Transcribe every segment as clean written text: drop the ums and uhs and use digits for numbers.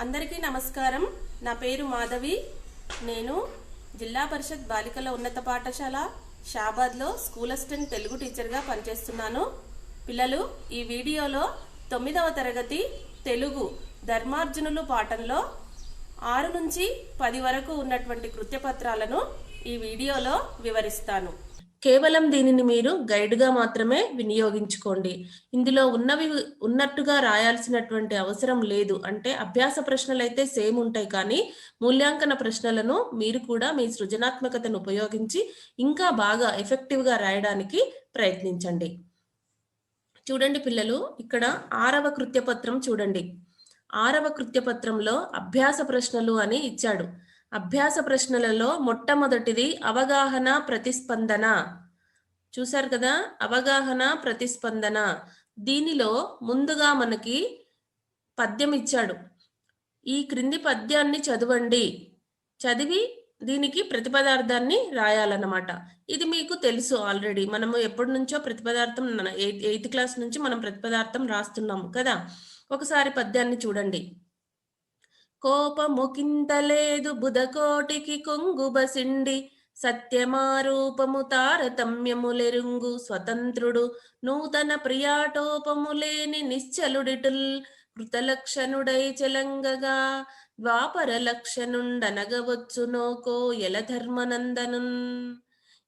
అందరికీ నమస్కారం. నా పేరు మాధవి. నేను జిల్లా పరిషత్ బాలికల ఉన్నత పాఠశాల షాబాద్లో స్కూల్ అసిస్టెంట్ తెలుగు టీచర్గా పనిచేస్తున్నాను. పిల్లలు, ఈ వీడియోలో 9వ తరగతి తెలుగు ధర్మార్జునులు పాఠంలో 6 నుంచి 10 వరకు ఉన్నటువంటి కృత్యపత్రాలను ఈ వీడియోలో వివరిస్తాను. కేవలం దీనిని మీరు గైడ్గా మాత్రమే వినియోగించుకోండి. ఇందులో ఉన్నట్టుగా రాయాల్సినటువంటి అవసరం లేదు. అంటే అభ్యాస ప్రశ్నలు అయితే సేమ్ ఉంటాయి, కానీ మూల్యాంకన ప్రశ్నలను మీరు కూడా మీ సృజనాత్మకతను ఉపయోగించి ఇంకా బాగా ఎఫెక్టివ్గా రాయడానికి ప్రయత్నించండి. చూడండి పిల్లలు, ఇక్కడ 6వ కృత్యపత్రం చూడండి. 6వ కృత్యపత్రంలో అభ్యాస ప్రశ్నలు అని ఇచ్చాడు. అభ్యాస ప్రశ్నలలో మొట్టమొదటిది అవగాహన ప్రతిస్పందన. చూశారు కదా, అవగాహన ప్రతిస్పందన. దీనిలో ముందుగా మనకి పద్యం ఇచ్చాడు. ఈ క్రింది పద్యాన్ని చదవండి, చదివి దీనికి ప్రతిపదార్థాన్ని రాయాలన్నమాట. ఇది మీకు తెలుసు ఆల్రెడీ. మనము ఎప్పటి నుంచో ప్రతిపదార్థం 8th క్లాస్ నుంచి మనం ప్రతిపదార్థం రాస్తున్నాము కదా. ఒకసారి పద్యాన్ని చూడండి. కోపముకింతలేదు బుధకోటికి కొంగుబసిండి, సత్యమారూపము తారతమ్యములెరుంగు స్వతంత్రుడు, నూతన ప్రియాటోపము లేని నిశ్చలుడిటుల్, కృతలక్షణుడై చెలంగగా ద్వాపర లక్షణుండనగవచ్చునోకో యలధర్మనందనున్.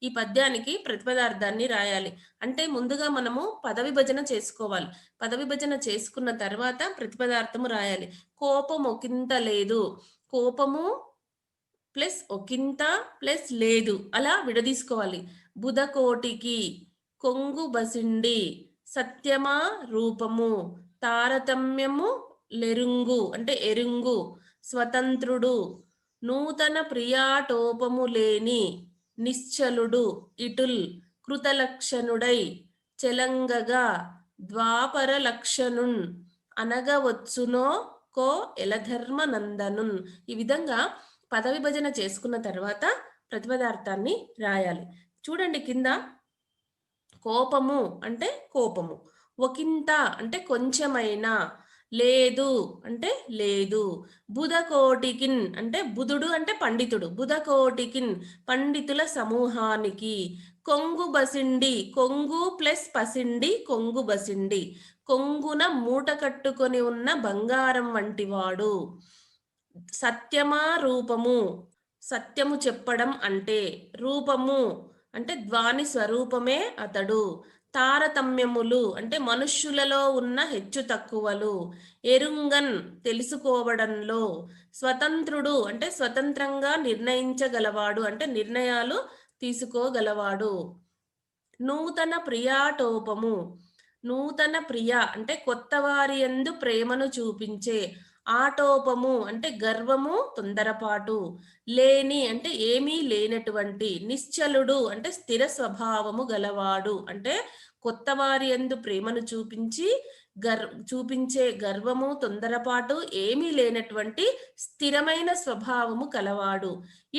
ఈ పద్యానికి ప్రతిపదార్థాన్ని రాయాలి. అంటే ముందుగా మనము పదవిభజన చేసుకోవాలి. పదవిభజన చేసుకున్న తర్వాత ప్రతిపదార్థము రాయాలి. కోపం ఒకంత లేదు, కోపము ప్లస్ ఒకంత ప్లస్ లేదు, అలా విడదీసుకోవాలి. బుధకోటికి కొంగు బసిండి, సత్యమా రూపము, తారతమ్యము లెరుంగు అంటే ఎరుంగు, స్వతంత్రుడు, నూతన ప్రియాటోపము లేని నిశ్చలుడు ఇటుల్, కృతలక్షణుడై చెలంగగా ద్వాపర లక్షణున్ అనగవచ్చునో కో యలధర్మనందనున్. ఈ విధంగా పదవిభజన చేసుకున్న తర్వాత ప్రతిపదార్థాన్ని రాయాలి. చూడండి కింద, కోపము అంటే కోపము, ఒకంత అంటే కొంచెమైనా, లేదు అంటే లేదు, బుధకోటికిన్ అంటే బుధుడు అంటే పండితుడు, బుధకోటికిన్ పండితుల సమూహానికి, కొంగు బసిండి కొంగు ప్లస్ పసిండి కొంగు బసిండి, కొంగున మూట కట్టుకొని ఉన్న బంగారం వంటివాడు, సత్యమా రూపము సత్యము చెప్పడం అంటే, రూపము అంటే ధ్వని స్వరూపమే అతడు, తారతమ్యములు అంటే మనుష్యులలో ఉన్న హెచ్చు తక్కువలు, ఎరుంగన్ తెలుసుకోవడంలో, స్వతంత్రుడు అంటే స్వతంత్రంగా నిర్ణయించగలవాడు అంటే నిర్ణయాలు తీసుకోగలవాడు, నూతన ప్రియాటోపము నూతన ప్రియ అంటే కొత్త వారి యందు ప్రేమను చూపించే, ఆటోపము అంటే గర్వము తొందరపాటు, లేని అంటే ఏమీ లేనటువంటి, నిశ్చలుడు అంటే స్థిర స్వభావము గలవాడు అంటే కొత్త వారి యందు ప్రేమను చూపించే గర్వము తొందరపాటు ఏమీ లేనటువంటి స్థిరమైన స్వభావము కలవాడు,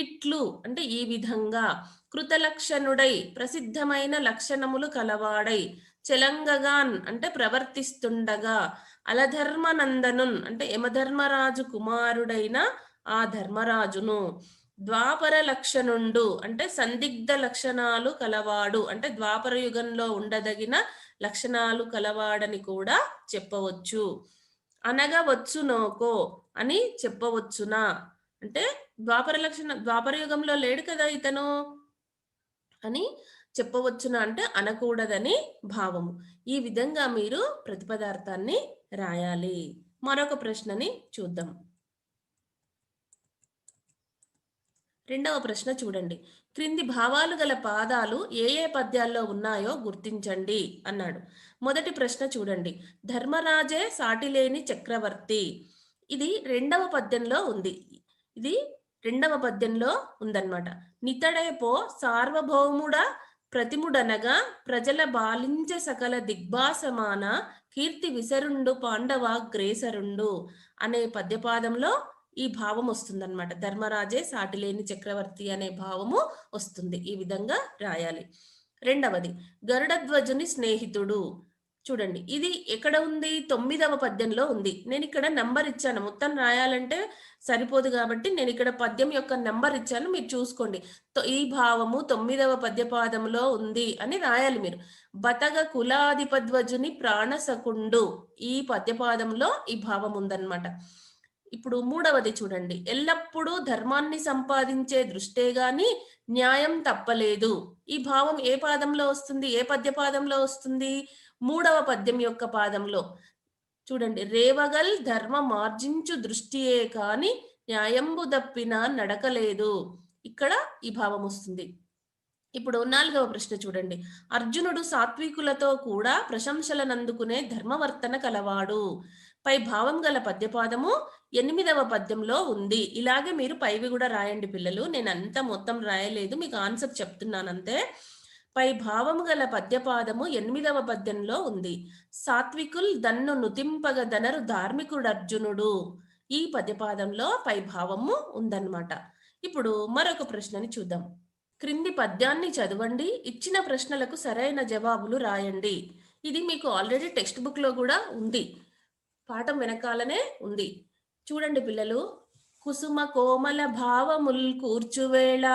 ఇట్లు అంటే ఈ విధంగా, కృతలక్షణుడై ప్రసిద్ధమైన లక్షణములు కలవాడై, చెలంగగాన్ అంటే ప్రవర్తిస్తుండగా, అలధర్మనందనున్ అంటే యమధర్మరాజు కుమారుడైన ఆ ధర్మరాజును, ద్వాపర లక్షణుండు అంటే సందిగ్ధ లక్షణాలు కలవాడు అంటే ద్వాపర యుగంలో ఉండదగిన లక్షణాలు కలవాడని కూడా చెప్పవచ్చు. అనగవచ్చునోకో అని చెప్పవచ్చునా అంటే ద్వాపర యుగంలో లేడు కదా ఇతను అని చెప్పవచ్చునా అంటే అనకూడదని భావము. ఈ విధంగా మీరు ప్రతిపదార్థాన్ని రాయాలి. మరొక ప్రశ్నని చూద్దాం. 2వ ప్రశ్న చూడండి. క్రింది భావాలు గల పాదాలు ఏ ఏ పద్యాల్లో ఉన్నాయో గుర్తించండి అన్నాడు. మొదటి ప్రశ్న చూడండి. ధర్మరాజే సాటిలేని చక్రవర్తి. ఇది 2వ పద్యంలో ఉంది. ఇది 2వ పద్యంలో ఉందన్నమాట. నితడేపో సార్వభౌముడ ప్రతిముడనగా ప్రజల బాలించ సకల దిగ్భాసమాన కీర్తి విసరుండు పాండవాగ్రేసరుండు అనే పద్యపాదంలో ఈ భావం వస్తుందన్నమాట. ధర్మరాజే సాటిలేని చక్రవర్తి అనే భావము వస్తుంది. ఈ విధంగా రాయాలి. 2వది, గరుడధ్వజుని స్నేహితుడు. చూడండి. ఇది ఎక్కడ ఉంది? 9వ పద్యంలో ఉంది. నేనిక్కడ నంబర్ ఇచ్చాను. మొత్తం రాయాలంటే సరిపోదు గాబట్టి నేనిక్కడ పద్యం యొక్క నంబర్ ఇచ్చాను. మీరు చూసుకోండి. ఈ భావము 9వ పద్యపాదంలో ఉంది అని రాయాలి మీరు. బతగ కులాధిపధ్వజుని ప్రాణసకుండు. ఈ పద్యపాదంలో ఈ భావం ఉందన్నమాట. ఇప్పుడు మూడవది చూడండి. ఎల్లప్పుడూ ధర్మాన్ని సంపాదించే దృష్టే గాని న్యాయం తప్పలేదు. ఈ భావం ఏ పాదంలో వస్తుంది? ఏ పద్యపాదంలో వస్తుంది? మూడవ పద్యం యొక్క పాదంలో. చూడండి. రేవగల్ ధర్మ మార్జించు దృష్టియే కాని న్యాయంబు దప్పిన నడకలేదు. ఇక్కడ ఈ భావం వస్తుంది. ఇప్పుడు 4వ ప్రశ్న చూడండి. అర్జునుడు సాత్వికులతో కూడా ప్రశంసలనందుకునే ధర్మవర్తన కలవాడు. పై భావం గల పద్యపాదము 8వ పద్యంలో ఉంది. ఇలాగే మీరు పైవి కూడా రాయండి పిల్లలు. నేను అంతా మొత్తం రాయలేదు, మీకు ఆన్సర్ చెప్తున్నాను అంతే. పై భావము గల పద్యపాదము 8వ పద్యంలో ఉంది. సాత్వికుల్ దన్ను నుతింపగ దనరు ధార్మికుడర్జునుడు. ఈ పద్యపాదంలో పై భావము ఉందన్నమాట. ఇప్పుడు మరొక ప్రశ్నని చూద్దాం. క్రింది పద్యాన్ని చదవండి, ఇచ్చిన ప్రశ్నలకు సరైన జవాబులు రాయండి. ఇది మీకు ఆల్రెడీ టెక్స్ట్ బుక్ లో కూడా ఉంది, పాఠం వెనకాలనే ఉంది. చూడండి పిల్లలు. కుసుమ కోమల భావముల్ కూర్చువేళ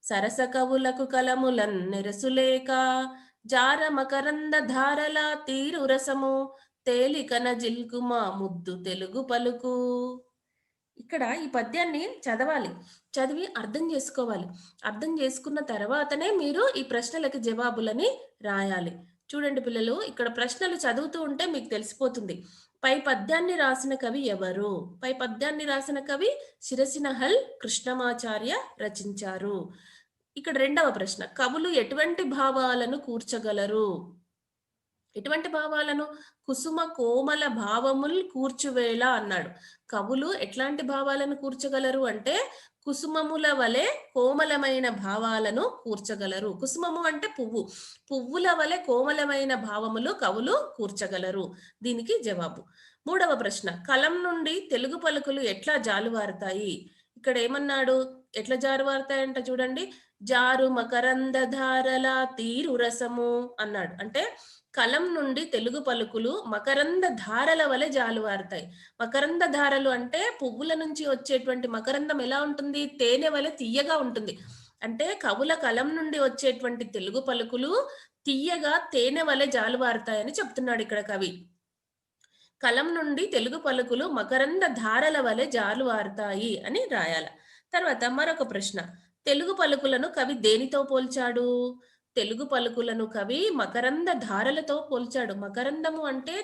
సరస కవులకు కలములన్ నెరసులేక జార మకరంద ధారల తీరు రసము తేలికన జిల్కుమ ముద్దు తెలుగు పలుకు. ఇక్కడ ఈ పద్యాన్ని చదవాలి, చదివి అర్థం చేసుకోవాలి. అర్థం చేసుకున్న తర్వాతనే మీరు ఈ ప్రశ్నలకి జవాబులని రాయాలి. చూడండి పిల్లలు, ఇక్కడ ప్రశ్నలు చదువుతూ ఉంటే మీకు తెలిసిపోతుంది. పై పద్యాన్ని రాసిన కవి ఎవరు? పై పద్యాన్ని రాసిన కవి శిరసినహల్ కృష్ణమాచార్య రచించారు. ఇక్కడ రెండవ ప్రశ్న, కవులు ఎటువంటి భావాలను కూర్చగలరు? ఎటువంటి భావాలను? కుసుమ కోమల భావముల్ కూర్చువేళ అన్నాడు. కవులు ఎట్లాంటి భావాలను కూర్చగలరు అంటే కుసుమముల వలె కోమలమైన భావాలను కూర్చగలరు. కుసుమము అంటే పువ్వు, పువ్వుల వలె కోమలమైన భావములు కవులు కూర్చగలరు. దీనికి జవాబు. మూడవ ప్రశ్న, కలం నుండి తెలుగు పలుకులు ఎట్లా జాలువారుతాయి? ఇక్కడ ఏమన్నాడు? ఎట్లా జారువారుతాయంట చూడండి. జారు మకరంద ధారల తీరు రసము అన్నాడు. అంటే కలం నుండి తెలుగు పలుకులు మకరంద ధారల వలె జాలువారుతాయి. మకరంద ధారలు అంటే పువ్వుల నుంచి వచ్చేటువంటి మకరందం ఎలా ఉంటుంది? తేనె వలె తీయగా ఉంటుంది. అంటే కవుల కలం నుండి వచ్చేటువంటి తెలుగు పలుకులు తీయగా తేనె వలె జాలువారుతాయని చెప్తున్నాడు ఇక్కడ కవి. కలం నుండి తెలుగు పలుకులు మకరంద ధారల వలె జాలువారుతాయి అని రాయాల. తర్వాత మరొక ప్రశ్న, తెలుగు పలుకులను కవి దేనితో పోల్చాడు? తెలుగు పలుకులను కవి మకరంద ధారలతో పోల్చాడు. మకరందము అంటే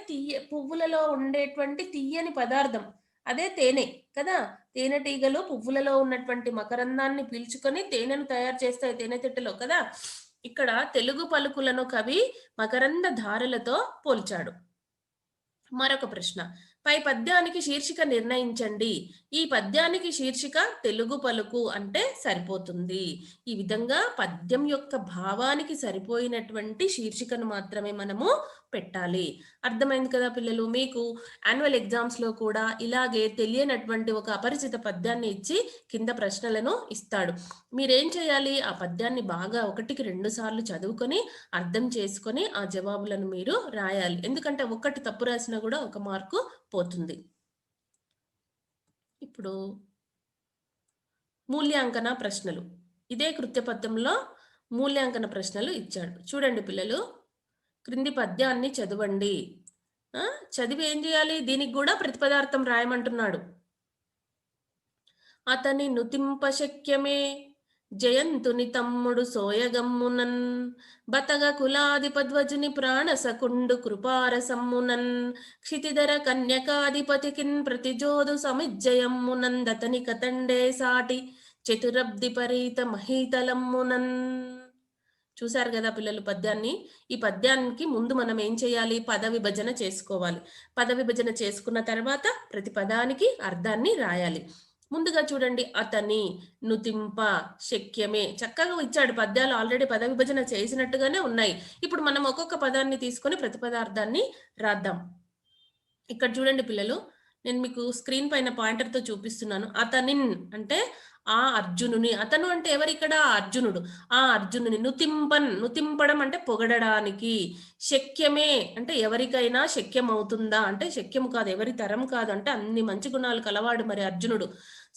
పువ్వులలో ఉండేటువంటి తీయని పదార్థం, అదే తేనె కదా. తేనెటీగలు పువ్వులలో ఉన్నటువంటి మకరందాన్ని పీల్చుకొని తేనెను తయారు చేస్తాయి తేనెతిట్టలో కదా. ఇక్కడ తెలుగు పలుకులను కవి మకరంద ధారలతో పోల్చాడు. మరొక ప్రశ్న, పై పద్యానికి శీర్షిక నిర్ణయించండి. ఈ పద్యానికి శీర్షిక తెలుగు పలుకు అంటే సరిపోతుంది. ఈ విధంగా పద్యం యొక్క భావానికి సరిపోయినటువంటి శీర్షికను మాత్రమే మనము పెట్టాలి. అర్థమైంది కదా పిల్లలు? మీకు యాన్యువల్ ఎగ్జామ్స్ లో కూడా ఇలాగే తెలియనటువంటి ఒక అపరిచిత పద్యాన్ని ఇచ్చి కింద ప్రశ్నలను ఇస్తాడు. మీరేం చేయాలి? ఆ పద్యాన్ని బాగా 1కి 2 సార్లు చదువుకొని అర్థం చేసుకొని ఆ జవాబులను మీరు రాయాలి. ఎందుకంటే ఒక్కటి తప్పు రాసినా కూడా 1 మార్కు పోతుంది. ఇప్పుడు మూల్యాంకన ప్రశ్నలు. ఇదే కృత్యపద్యంలో మూల్యాంకన ప్రశ్నలు ఇచ్చాడు. చూడండి పిల్లలు, క్రింది పద్యాన్ని చదవండి. చదివి ఏం చేయాలి? దీనికి కూడా ప్రతిపదార్థం రాయమంటున్నాడు. అతని నుతింప శక్యమే జయంతుని తమ్ముడు సోయగమ్మునన్ బతగ కులాధిపధ్వజుని ప్రాణసకుండు కృపారసమ్మునన్ క్షితిధర కన్యకాధిపతికిన్ ప్రతిజోదు సమిజ్జయమ్మునన్ దతని కతండే సాటి చతురబ్ది పరీత మహీతలమ్మునన్. చూశారు కదా పిల్లలు పద్యాన్ని? ఈ పద్యానికి ముందు మనం ఏం చేయాలి? పద విభజన చేసుకోవాలి. పద విభజన చేసుకున్న తర్వాత ప్రతి పదానికి అర్థాన్ని రాయాలి. ముందుగా చూడండి, అతని, నుతింప, శక్యమే చక్కగా ఇచ్చాడు. పద్యాలు ఆల్రెడీ పద విభజన చేసినట్టుగానే ఉన్నాయి. ఇప్పుడు మనం ఒక్కొక్క పదాన్ని తీసుకొని ప్రతిపదార్థాన్ని రాద్దాం. ఇక్కడ చూడండి పిల్లలు, నేను మీకు స్క్రీన్ పైన పాయింటర్తో చూపిస్తున్నాను. అతనిన్ అంటే ఆ అర్జునుని, అతను అంటే ఎవరిక్కడ? అర్జునుడు. ఆ అర్జునుని నుతింపడం అంటే పొగడడానికి. శక్యమే అంటే ఎవరికైనా శక్యమవుతుందా అంటే శక్యము కాదు, ఎవరి తరం కాదు, అంటే అన్ని మంచి గుణాలు కలవాడు మరి అర్జునుడు.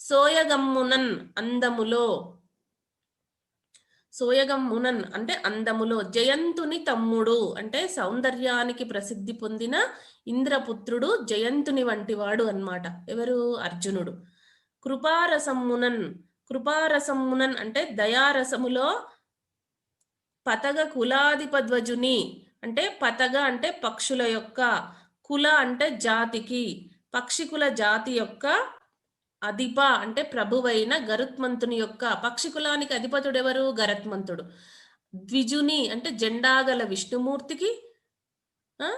సోయగమ్మునన్ అందములో, సోయగమ్మునన్ అంటే అందములో, జయంతుని తమ్ముడు అంటే సౌందర్యానికి ప్రసిద్ధి పొందిన ఇంద్రపుత్రుడు, జయంతుని వంటివాడు అన్నమాట. ఎవరు? అర్జునుడు. కృపారసమ్మునన్, కృపారసమ్మునన్ అంటే దయారసములో పతగ కులాధిపధ్వజుని, అంటే పతగ అంటే పక్షుల యొక్క, కుల అంటే జాతికి, పక్షికుల జాతి యొక్క అధిప అంటే ప్రభువైన గరుత్మంతుని యొక్క, పక్షికులానికి అధిపతుడు ఎవరు? గరుత్మంతుడు. ద్విజుని అంటే జెండాగల విష్ణుమూర్తికి, ఆ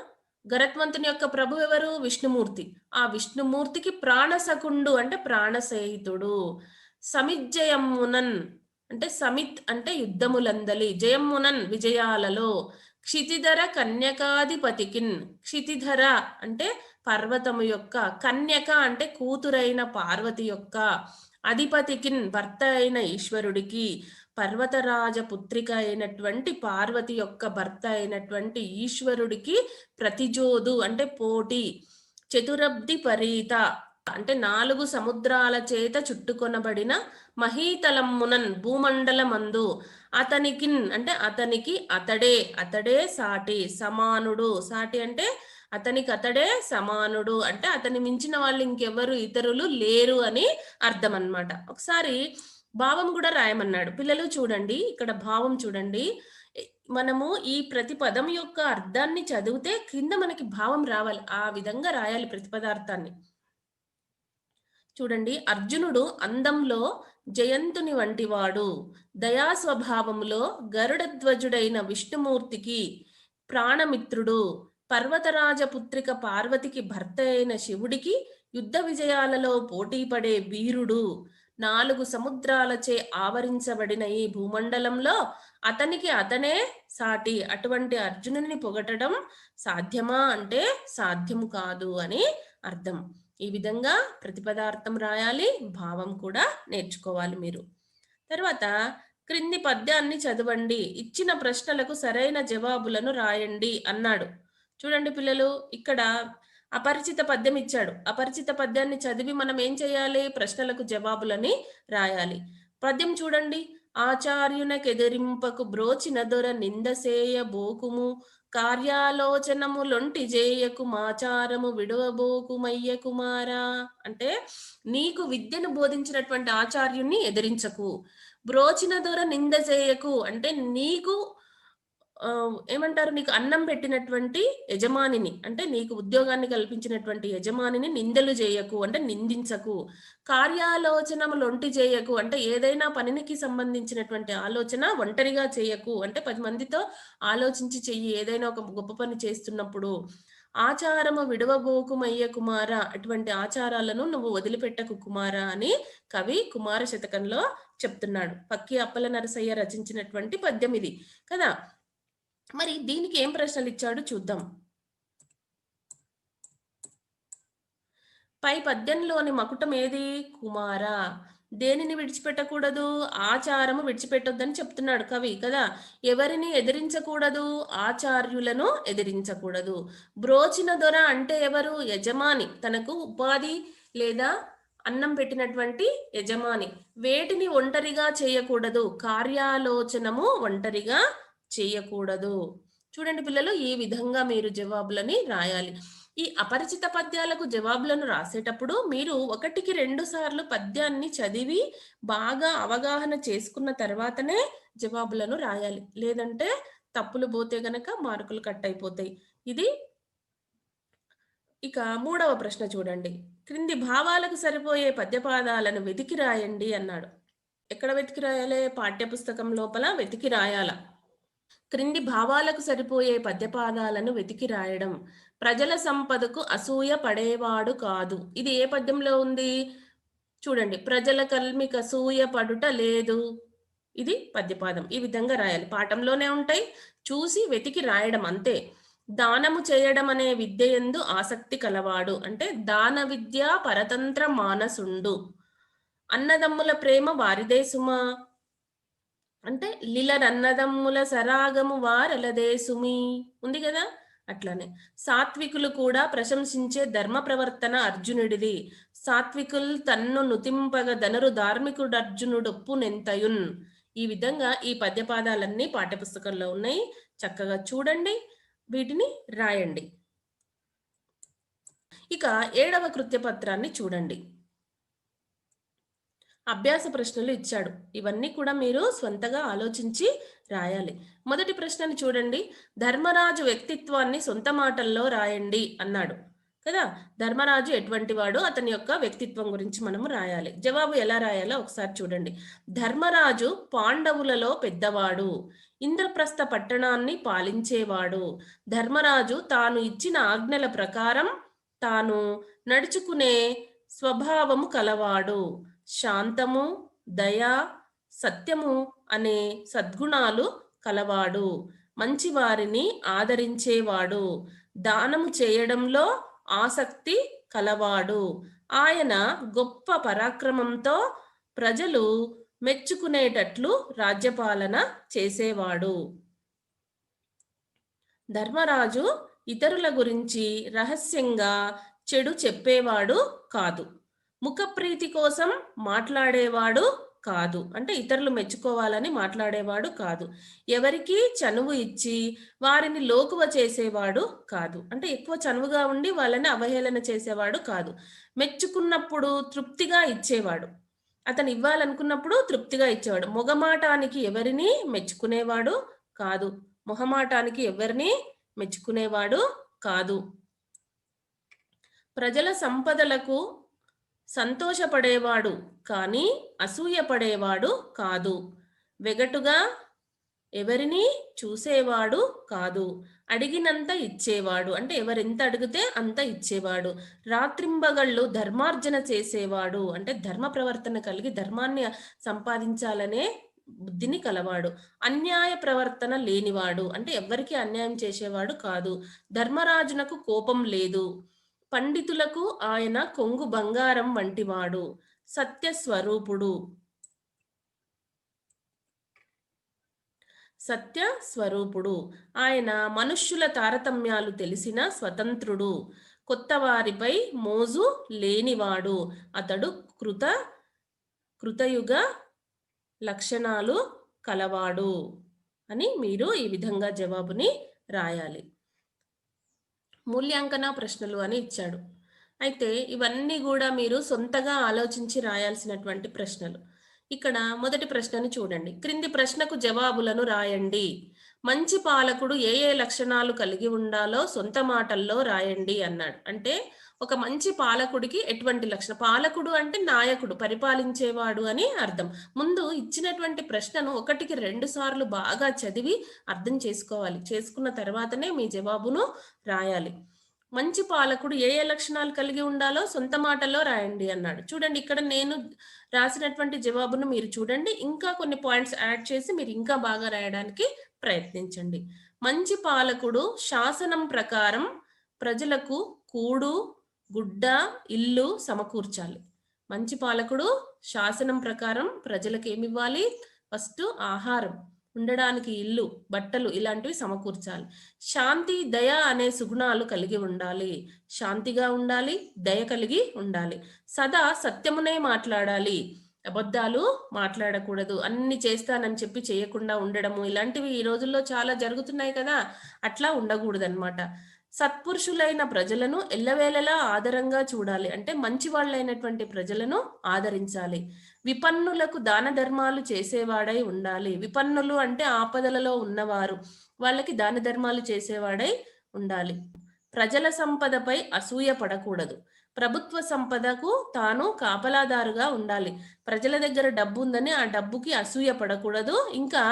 గరుత్మంతుని యొక్క ప్రభు ఎవరు? విష్ణుమూర్తి. ఆ విష్ణుమూర్తికి ప్రాణసకుండు అంటే ప్రాణసేహితుడు. సమిజ్జయమునన్ అంటే సమిత్ అంటే యుద్ధములందలి, జయమునన్ విజయాలలో, క్షితిధర కన్యకాధిపతికిన్, క్షితిధర అంటే పర్వతము యొక్క, కన్యక అంటే కూతురైన పార్వతి యొక్క, అధిపతికిన్ భర్త అయిన ఈశ్వరుడికి, పర్వతరాజ పుత్రిక అయినటువంటి పార్వతి యొక్క భర్త అయినటువంటి ఈశ్వరుడికి ప్రతిజోదు అంటే పోటీ, చతురబ్ది పరీత అంటే 4 సముద్రాల చేత చుట్టుకొనబడిన మహీతలమ్మునన్ భూమండలమందు, అతనికిన్ అంటే అతనికి, అతడే సాటి, సమానుడు, సాటి అంటే అతనికి అతడే సమానుడు అంటే అతని మించిన వాళ్ళు ఇంకెవరు ఇతరులు లేరు అని అర్థం అన్నమాట. ఒకసారి భావం కూడా రాయమన్నాడు. పిల్లలు చూడండి, ఇక్కడ భావం చూడండి. మనము ఈ ప్రతి పదం యొక్క అర్థాన్ని చదివితే కింద మనకి భావం రావాలి, ఆ విధంగా రాయాలి ప్రతిపదార్థాన్ని. చూడండి, అర్జునుడు అందంలో జయంతుని వంటివాడు, దయా స్వభావములో గరుడధ్వజుడైన విష్ణుమూర్తికి ప్రాణమిత్రుడు, పర్వతరాజ పుత్రిక పార్వతికి భర్త అయిన శివుడికి యుద్ధ విజయాలలో పోటీపడే వీరుడు, 4 సముద్రాలచే ఆవరించబడిన ఈ భూమండలంలో అతనికి అతనే సాటి. అటువంటి అర్జునుని పొగటడం సాధ్యమా అంటే సాధ్యము కాదు అని అర్థం. ఈ విధంగా ప్రతిపదార్థం రాయాలి, భావం కూడా నేర్చుకోవాలి మీరు. తర్వాత క్రింది పద్యాన్ని చదవండి, ఇచ్చిన ప్రశ్నలకు సరైన జవాబులను రాయండి అన్నాడు. చూడండి పిల్లలు, ఇక్కడ అపరిచిత పద్యం ఇచ్చాడు. అపరిచిత పద్యాన్ని చదివి మనం ఏం చేయాలి? ప్రశ్నలకు జవాబులని రాయాలి. పద్యం చూడండి. ఆచార్యునకెదిరింపకు బ్రోచిన దొర నిందసేయ బోకుము, కార్యాలోచనములొంటి జేయకు మాచారము విడవబోకుమయ్య కుమారా. అంటే నీకు విద్యను బోధించినటువంటి ఆచార్యుణ్ణి ఎదిరించకు. బ్రోచిన దొర నింద చేయకు అంటే నీకు ఏమంటారు, నీకు అన్నం పెట్టినటువంటి యజమానిని అంటే నీకు ఉద్యోగాన్ని కల్పించినటువంటి యజమానిని నిందలు చేయకు అంటే నిందించకు. కార్యాలోచనములొంటి చేయకు అంటే ఏదైనా పనికి సంబంధించినటువంటి ఆలోచన ఒంటరిగా చేయకు అంటే 10 మందితో ఆలోచించి చెయ్యి ఏదైనా ఒక గొప్ప పని చేస్తున్నప్పుడు. ఆచారము విడవబోకుమయ్య కుమార, అటువంటి ఆచారాలను నువ్వు వదిలిపెట్టకు కుమార అని కవి కుమార శతకంలో చెప్తున్నాడు. పక్కి అప్పల నరసయ్య రచించినటువంటి పద్యం ఇది కదా. మరి దీనికి ఏం ప్రశ్నలు ఇచ్చాడు చూద్దాం. పై పద్యంలోని మకుటం ఏది? కుమార. దేనిని విడిచిపెట్టకూడదు? ఆచారము విడిచిపెట్టొద్దని చెప్తున్నాడు కవి కదా. ఎవరిని ఎదిరించకూడదు? ఆచార్యులను ఎదిరించకూడదు. బ్రోచిన దొర అంటే ఎవరు? యజమాని, తనకు ఉపాధి లేదా అన్నం పెట్టినటువంటి యజమాని. వేటిని ఒంటరిగా చేయకూడదు? కార్యాలోచనము ఒంటరిగా చేయకూడదు. చూడండి పిల్లలు, ఈ విధంగా మీరు జవాబులని రాయాలి. ఈ అపరిచిత పద్యాలకు జవాబులను రాసేటప్పుడు మీరు 1కి 2 సార్లు పద్యాన్ని చదివి బాగా అవగాహన చేసుకున్న తర్వాతనే జవాబులను రాయాలి. లేదంటే తప్పులు పోతే గనక మార్కులు కట్ అయిపోతాయి. ఇది. ఇక 3వ ప్రశ్న చూడండి. క్రింది భావాలకు సరిపోయే పద్యపాదాలను వెతికి రాయండి అన్నాడు. ఎక్కడ వెతికి రాయాలి? పాఠ్యపుస్తకం లోపల వెతికి రాయాల. క్రింది భావాలకు సరిపోయే పద్యపాదాలను వెతికి రాయడం. ప్రజల సంపదకు అసూయ పడేవాడు కాదు. ఇది ఏ పద్యంలో ఉంది? చూడండి, ప్రజల కల్మికి అసూయ పడుట లేదు. ఇది పద్యపాదం. ఈ విధంగా రాయాలి. పాఠంలోనే ఉంటాయి, చూసి వెతికి రాయడం అంతే. దానము చేయడం అనే విద్య యందు ఆసక్తి కలవాడు అంటే దాన విద్య పరతంత్ర మానసుండు. అన్నదమ్ముల ప్రేమ వారిదే సుమా అంటే లిలరన్నదమ్ముల సరాగము వారలదే సుమి ఉంది కదా. అట్లానే సాత్వికులు కూడా ప్రశంసించే ధర్మ ప్రవర్తన అర్జునుడిది. సాత్వికులు తన్ను నుతింపగ ధనరు ధార్మికుడు అర్జునుడొప్పు నెంతయున్. ఈ విధంగా ఈ పద్యపాదాలన్నీ పాఠ్యపుస్తకంలో ఉన్నాయి. చక్కగా చూడండి, వీటిని రాయండి. ఇక 7వ కృత్యపత్రాన్ని చూడండి. అభ్యాస ప్రశ్నలు ఇచ్చాడు. ఇవన్నీ కూడా మీరు స్వంతగా ఆలోచించి రాయాలి. మొదటి ప్రశ్నని చూడండి. ధర్మరాజు వ్యక్తిత్వాన్ని సొంత మాటల్లో రాయండి అన్నాడు కదా. ధర్మరాజు ఎటువంటి వాడు, అతని యొక్క వ్యక్తిత్వం గురించి మనము రాయాలి. జవాబు ఎలా రాయాలో ఒకసారి చూడండి. ధర్మరాజు పాండవులలో పెద్దవాడు, ఇంద్రప్రస్థ పట్టణాన్ని పాలించేవాడు. ధర్మరాజు తాను ఇచ్చిన ఆజ్ఞల ప్రకారం తాను నడుచుకునే స్వభావము కలవాడు. శాంతము, దయ, సత్యము అనే సద్గుణాలు కలవాడు. మంచివారిని ఆదరించేవాడు. దానము చేయడంలో ఆసక్తి కలవాడు. ఆయన గొప్ప పరాక్రమంతో ప్రజలు మెచ్చుకునేటట్లు రాజ్యపాలన చేసేవాడు. ధర్మరాజు ఇతరుల గురించి రహస్యంగా చెడు చెప్పేవాడు కాదు. ముఖప్రీతి కోసం మాట్లాడేవాడు కాదు. అంటే ఇతరులు మెచ్చుకోవాలని మాట్లాడేవాడు కాదు. ఎవరికి చనువు ఇచ్చి వారిని లోకువ చేసేవాడు కాదు. అంటే ఎక్కువ చనువుగా ఉండి వాళ్ళని అవహేళన చేసేవాడు కాదు. మెచ్చుకున్నప్పుడు తృప్తిగా ఇచ్చేవాడు. అతను ఇవ్వాలనుకున్నప్పుడు తృప్తిగా ఇచ్చేవాడు. మొగమాటానికి ఎవరిని మెచ్చుకునేవాడు కాదు. మొహమాటానికి ఎవరిని మెచ్చుకునేవాడు కాదు. ప్రజల సంపదలకు సంతోషపడేవాడు కానీ అసూయపడేవాడు కాదు. వెగటుగా ఎవరిని చూసేవాడు కాదు. అడిగినంత ఇచ్చేవాడు. అంటే ఎవరెంత అడిగితే అంత ఇచ్చేవాడు. రాత్రింబగళ్ళు ధర్మార్జన చేసేవాడు. అంటే ధర్మ ప్రవర్తన కలిగి ధర్మాన్ని సంపాదించాలనే బుద్ధిని కలవాడు. అన్యాయ ప్రవర్తన లేనివాడు. అంటే ఎవరికి అన్యాయం చేసేవాడు కాదు. ధర్మరాజునకు కోపం లేదు. పండితులకు ఆయన కొంగు బంగారం వంటివాడు. సత్యస్వరూపుడు. సత్యస్వరూపుడు. ఆయన మనుష్యుల తారతమ్యాలు తెలిసిన స్వతంత్రుడు. కొత్త వారిపై మోజు లేనివాడు. అతడు కృతయుగ లక్షణాలు కలవాడు అని మీరు ఈ విధంగా జవాబుని రాయాలి. మూల్యాంకన ప్రశ్నలు అని ఇచ్చాడు. అయితే ఇవన్నీ కూడా మీరు సొంతగా ఆలోచించి రాయాల్సినటువంటి ప్రశ్నలు. ఇక్కడ మొదటి ప్రశ్నను చూడండి. క్రింది ప్రశ్నకు జవాబులను రాయండి. మంచి పాలకుడు ఏ ఏ లక్షణాలు కలిగి ఉండాలో సొంత మాటల్లో రాయండి అన్నాడు. అంటే ఒక మంచి పాలకుడికి ఎటువంటి లక్షణం. పాలకుడు అంటే నాయకుడు, పరిపాలించేవాడు అని అర్థం. ముందు ఇచ్చినటువంటి ప్రశ్నను 1కి 2 సార్లు బాగా చదివి అర్థం చేసుకోవాలి. చేసుకున్న తర్వాతనే మీ జవాబును రాయాలి. మంచి పాలకుడు ఏ ఏ లక్షణాలు కలిగి ఉండాలో సొంత మాటల్లో రాయండి అన్నాడు. చూడండి, ఇక్కడ నేను రాసినటువంటి జవాబును మీరు చూడండి. ఇంకా కొన్ని పాయింట్స్ యాడ్ చేసి మీరు ఇంకా బాగా రాయడానికి ప్రయత్నించండి. మంచి పాలకుడు శాసనం ప్రకారం ప్రజలకు కూడు, గుడ్డ, ఇల్లు సమకూర్చాలి. మంచి పాలకుడు శాసనం ప్రకారం ప్రజలకు ఏమి ఇవ్వాలి? ఫస్ట్ ఆహారం, ఉండడానికి ఇల్లు, బట్టలు ఇలాంటివి సమకూర్చాలి. శాంతి, దయ అనే సుగుణాలు కలిగి ఉండాలి. శాంతిగా ఉండాలి, దయ కలిగి ఉండాలి. సదా సత్యమునే మాట్లాడాలి, అబద్ధాలు మాట్లాడకూడదు. అన్ని చేస్తానని చెప్పి చేయకుండా ఉండడము ఇలాంటివి ఈ రోజుల్లో చాలా జరుగుతున్నాయి కదా, అట్లా ఉండకూడదన్నమాట. సత్పురుషులైన ప్రజలను ఎల్లవేళలా ఆదరంగా చూడాలి. అంటే మంచి వాళ్ళైనటువంటి ప్రజలను ఆదరించాలి. విపన్నులకు దాన ధర్మాలు చేసేవాడై ఉండాలి. విపన్నులు అంటే ఆపదలలో ఉన్నవారు, వాళ్ళకి దాన ధర్మాలు చేసేవాడై ఉండాలి. ప్రజల సంపదపై అసూయ పడకూడదు. ప్రభుత్వ సంపదకు తాను కాపలాదారుగా ఉండాలి. ప్రజల దగ్గర డబ్బు ఉందని ఆ డబ్బుకి అసూయ పడకూడదు. ఇంకా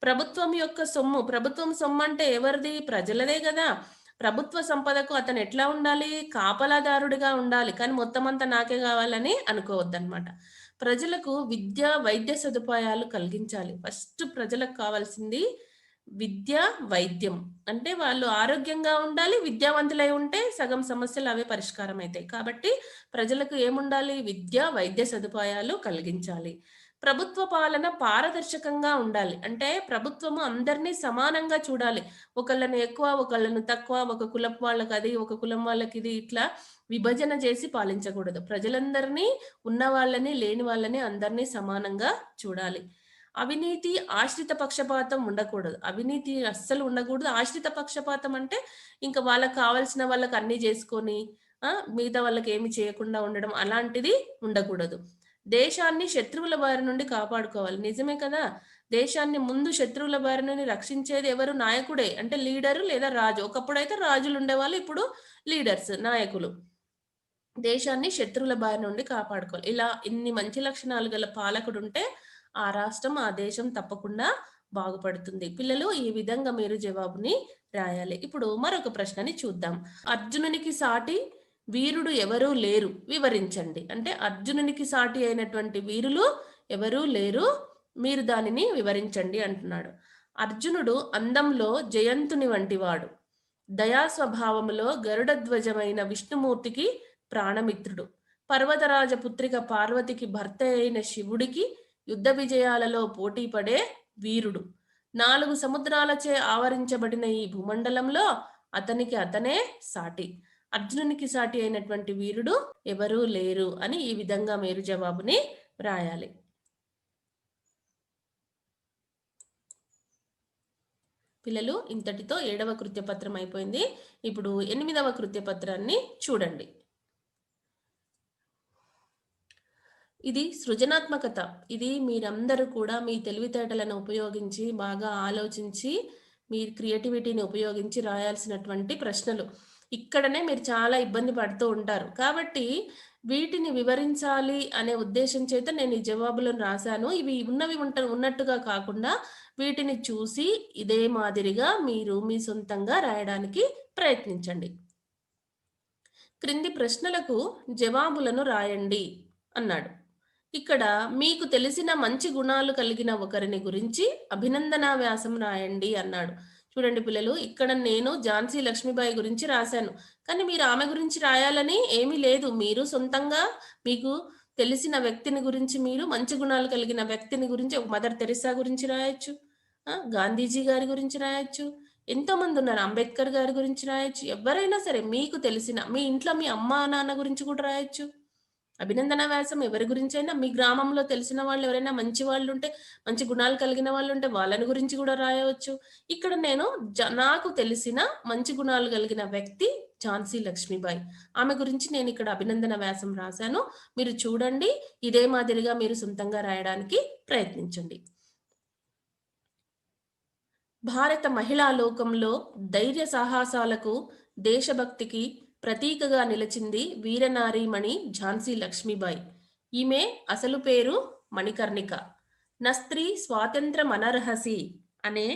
ప్రభుత్వం యొక్క సొమ్ము, ప్రభుత్వం సొమ్ము అంటే ఎవరిది? ప్రజలదే కదా. ప్రభుత్వ సంపదకు అతను ఎట్లా ఉండాలి? కాపలాదారుడిగా ఉండాలి. కానీ మొత్తం అంతా నాకే కావాలని అనుకోవద్దన్నమాట. ప్రజలకు విద్య, వైద్య సదుపాయాలు కలిగించాలి. ఫస్ట్ ప్రజలకు కావాల్సింది విద్య, వైద్యం. అంటే వాళ్ళు ఆరోగ్యంగా ఉండాలి, విద్యావంతులై ఉంటే సగం సమస్యలు అవే పరిష్కారం అయితాయి. కాబట్టి ప్రజలకు ఏముండాలి? విద్య, వైద్య సదుపాయాలు కలిగించాలి. ప్రభుత్వ పాలన పారదర్శకంగా ఉండాలి. అంటే ప్రభుత్వము అందరినీ సమానంగా చూడాలి. ఒకళ్ళని ఎక్కువ, ఒకళ్ళని తక్కువ, ఒక కులపు వాళ్ళకది, ఒక కులం వాళ్ళకిది ఇట్లా విభజన చేసి పాలించకూడదు. ప్రజలందరినీ, ఉన్న వాళ్ళని, లేని వాళ్ళని అందరినీ సమానంగా చూడాలి. అవినీతి, ఆశ్రిత పక్షపాతం ఉండకూడదు. అవినీతి అస్సలు ఉండకూడదు. ఆశ్రిత పక్షపాతం అంటే ఇంక వాళ్ళకి కావాల్సిన వాళ్ళకి అన్నీ జేసుకొని మిగతా వాళ్ళకేమి చేయకుండా ఉండడం అలాంటిది ఉండకూడదు. దేశాన్ని శత్రువుల బారి నుండి కాపాడుకోవాలి. నిజమే కదా! దేశాన్ని ముందు శత్రువుల బారి నుండి రక్షించేది ఎవరు? నాయకుడే. అంటే లీడరు లేదా రాజు. ఒకప్పుడైతే రాజులుండేవాళ్ళు. ఇప్పుడు లీడర్స్, నాయకులు. దేశాన్ని శత్రువుల బారి నుండి కాపాడుకోవాలి. ఇలా ఇన్ని మంచి లక్షణాలు గల పాలకుడుంటే ఆ రాష్ట్రం, ఆ దేశం తప్పకుండా బాగుపడుతుంది. పిల్లలు ఈ విధంగా మీరు జవాబుని రాయాలి. ఇప్పుడు మరొక ప్రశ్నని చూద్దాం. అర్జునునికి సాటి వీరుడు ఎవరూ లేరు, వివరించండి. అంటే అర్జునునికి సాటి అయినటువంటి వీరులు ఎవరూ లేరు, మీరు దానిని వివరించండి అంటున్నాడు. అర్జునుడు అందంలో జయంతుని వంటివాడు. దయా స్వభావములో గరుడధ్వజమైన విష్ణుమూర్తికి ప్రాణమిత్రుడు. పర్వతరాజ పుత్రిక పార్వతికి భర్త అయిన శివుడికి యుద్ధ విజయాలలో పోటీపడే వీరుడు. 4 సముద్రాలచే ఆవరించబడిన ఈ భూమండలంలో అతనికి అతనే సాటి. అర్జునునికి సాటి అయినటువంటి వీరుడు ఎవరూ లేరు అని ఈ విధంగా మీరు జవాబుని వ్రాయాలి. పిల్లలు, ఇంతటితో 7వ కృత్యపత్రం అయిపోయింది. ఇప్పుడు 8వ కృత్యపత్రాన్ని చూడండి. ఇది సృజనాత్మకత. ఇది మీరందరూ కూడా మీ తెలివితేటలను ఉపయోగించి, బాగా ఆలోచించి, మీ క్రియేటివిటీని ఉపయోగించి రాయాల్సినటువంటి ప్రశ్నలు. ఇక్కడనే మీరు చాలా ఇబ్బంది పడుతూ ఉంటారు. కాబట్టి వీటిని వివరించాలి అనే ఉద్దేశం చేత నేను ఈ జవాబులను రాశాను. ఇవి ఉన్నట్టుగా కాకుండా వీటిని చూసి ఇదే మాదిరిగా మీరు మీ సొంతంగా రాయడానికి ప్రయత్నించండి. క్రింది ప్రశ్నలకు జవాబులను రాయండి అన్నాడు. ఇక్కడ మీకు తెలిసిన మంచి గుణాలు కలిగిన ఒకరిని గురించి అభినందనా వ్యాసం రాయండి అన్నాడు. చూడండి పిల్లలు, ఇక్కడ నేను ఝాన్సీ లక్ష్మీబాయి గురించి రాశాను. కానీ మీరు ఆమె గురించి రాయాలని ఏమీ లేదు. మీరు సొంతంగా మీకు తెలిసిన వ్యక్తిని గురించి, మీరు మంచి గుణాలు కలిగిన వ్యక్తిని గురించి, మదర్ తెరెసా గురించి రాయొచ్చు, గాంధీజీ గారి గురించి రాయొచ్చు, ఎంతోమంది ఉన్నారు, అంబేద్కర్ గారి గురించి రాయొచ్చు. ఎవరైనా సరే మీకు తెలిసిన, మీ ఇంట్లో మీ అమ్మ నాన్న గురించి కూడా రాయొచ్చు. అభినందన వ్యాసం ఎవరి గురించైనా, మీ గ్రామంలో తెలిసిన వాళ్ళు ఎవరైనా మంచి వాళ్ళు ఉంటే, మంచి గుణాలు కలిగిన వాళ్ళు ఉంటే వాళ్ళని గురించి కూడా రాయవచ్చు. ఇక్కడ నేను నాకు తెలిసిన మంచి గుణాలు కలిగిన వ్యక్తి ఝాన్సీ లక్ష్మీబాయి, ఆమె గురించి నేను ఇక్కడ అభినందన వ్యాసం రాశాను. మీరు చూడండి, ఇదే మాదిరిగా మీరు సొంతంగా రాయడానికి ప్రయత్నించండి. భారత మహిళా లోకంలో ధైర్య సాహసాలకు, దేశభక్తికి ప్రతీకగా నిలిచింది వీరనారీమణి ఝాన్సీ లక్ష్మీబాయి. ఈమె అసలు పేరు మణికర్ణిక. నస్త్రీ స్వాతంత్రమనర్హసి అనే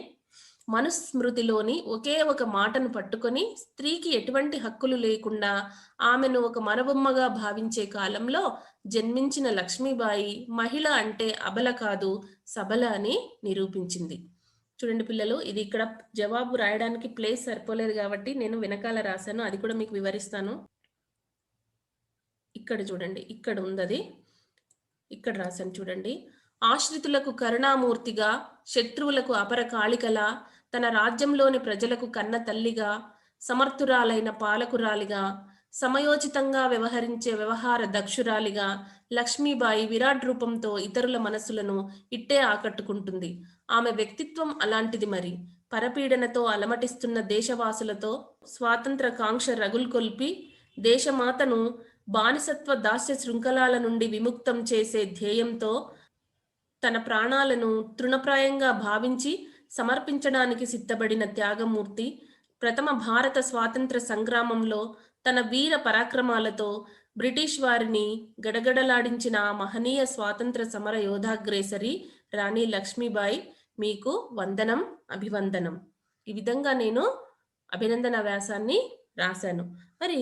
మనుస్మృతిలోని ఒకే ఒక మాటను పట్టుకొని స్త్రీకి ఎటువంటి హక్కులు లేకుండా ఆమెను ఒక మరబొమ్మగా భావించే కాలంలో జన్మించిన లక్ష్మీబాయి మహిళ అంటే అబల కాదు, సబల అని నిరూపించింది. చూడండి పిల్లలు, ఇది ఇక్కడ జవాబు రాయడానికి ప్లేస్ సరిపోలేదు కాబట్టి నేను వెనకాల రాశాను. అది కూడా మీకు వివరిస్తాను. ఇక్కడ చూడండి, ఇక్కడ ఉంది, ఇక్కడ రాశాను చూడండి. ఆశ్రితులకు కరుణామూర్తిగా, శత్రువులకు అపర కాళికలా, తన రాజ్యంలోని ప్రజలకు కన్న తల్లిగా, సమర్థురాలైన పాలకురాలిగా, సమయోచితంగా వ్యవహరించే వ్యవహార దక్షురాలిగా లక్ష్మీబాయి విరాట్ రూపంతో ఇతరుల మనస్సులను ఇట్టే ఆకట్టుకుంటుంది. ఆమె వ్యక్తిత్వం అలాంటిది. మరి పరపీడనతో అలమటిస్తున్న దేశవాసులతో స్వాతంత్ర కాంక్ష రగుల్కొల్పి దేశమాతను బానిసత్వ దాస్య శృంఖలాల నుండి విముక్తం చేసే ధ్యేయంతో తన ప్రాణాలను తృణప్రాయంగా భావించి సమర్పించడానికి సిద్ధపడిన త్యాగమూర్తి, ప్రథమ భారత స్వాతంత్ర సంగ్రామంలో తన వీర పరాక్రమాలతో బ్రిటిష్ వారిని గడగడలాడించిన మహనీయ స్వాతంత్ర సమర యోధాగ్రేసరి రాణి లక్ష్మీబాయి, మీకు వందనం, అభివందనం. ఈ విధంగా నేను అభినందన వ్యాసాన్ని రాశాను. మరి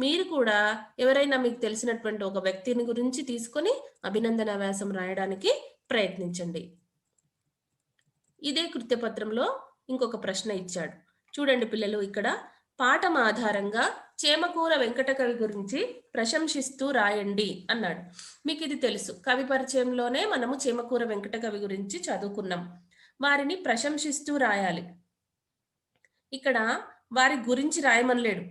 మీరు కూడా ఎవరైనా మీకు తెలిసినటువంటి ఒక వ్యక్తిని గురించి తీసుకొని అభినందన వ్యాసం రాయడానికి ప్రయత్నించండి. ఇదే కృత్యపత్రంలో ఇంకొక ప్రశ్న ఇచ్చాడు. చూడండి పిల్లలు, ఇక్కడ పాఠం ఆధారంగా చేమకూర వెంకటకవి గురించి ప్రశంసిస్తూ రాయండి అన్నాడు. మీకు ఇది తెలుసు, కవి పరిచయంలోనే మనము చేమకూర వెంకటకవి గురించి చదువుకున్నాం. వారిని ప్రశంసిస్తూ రాయాలి. ఇక్కడ వారి గురించి రాయమనలేడు,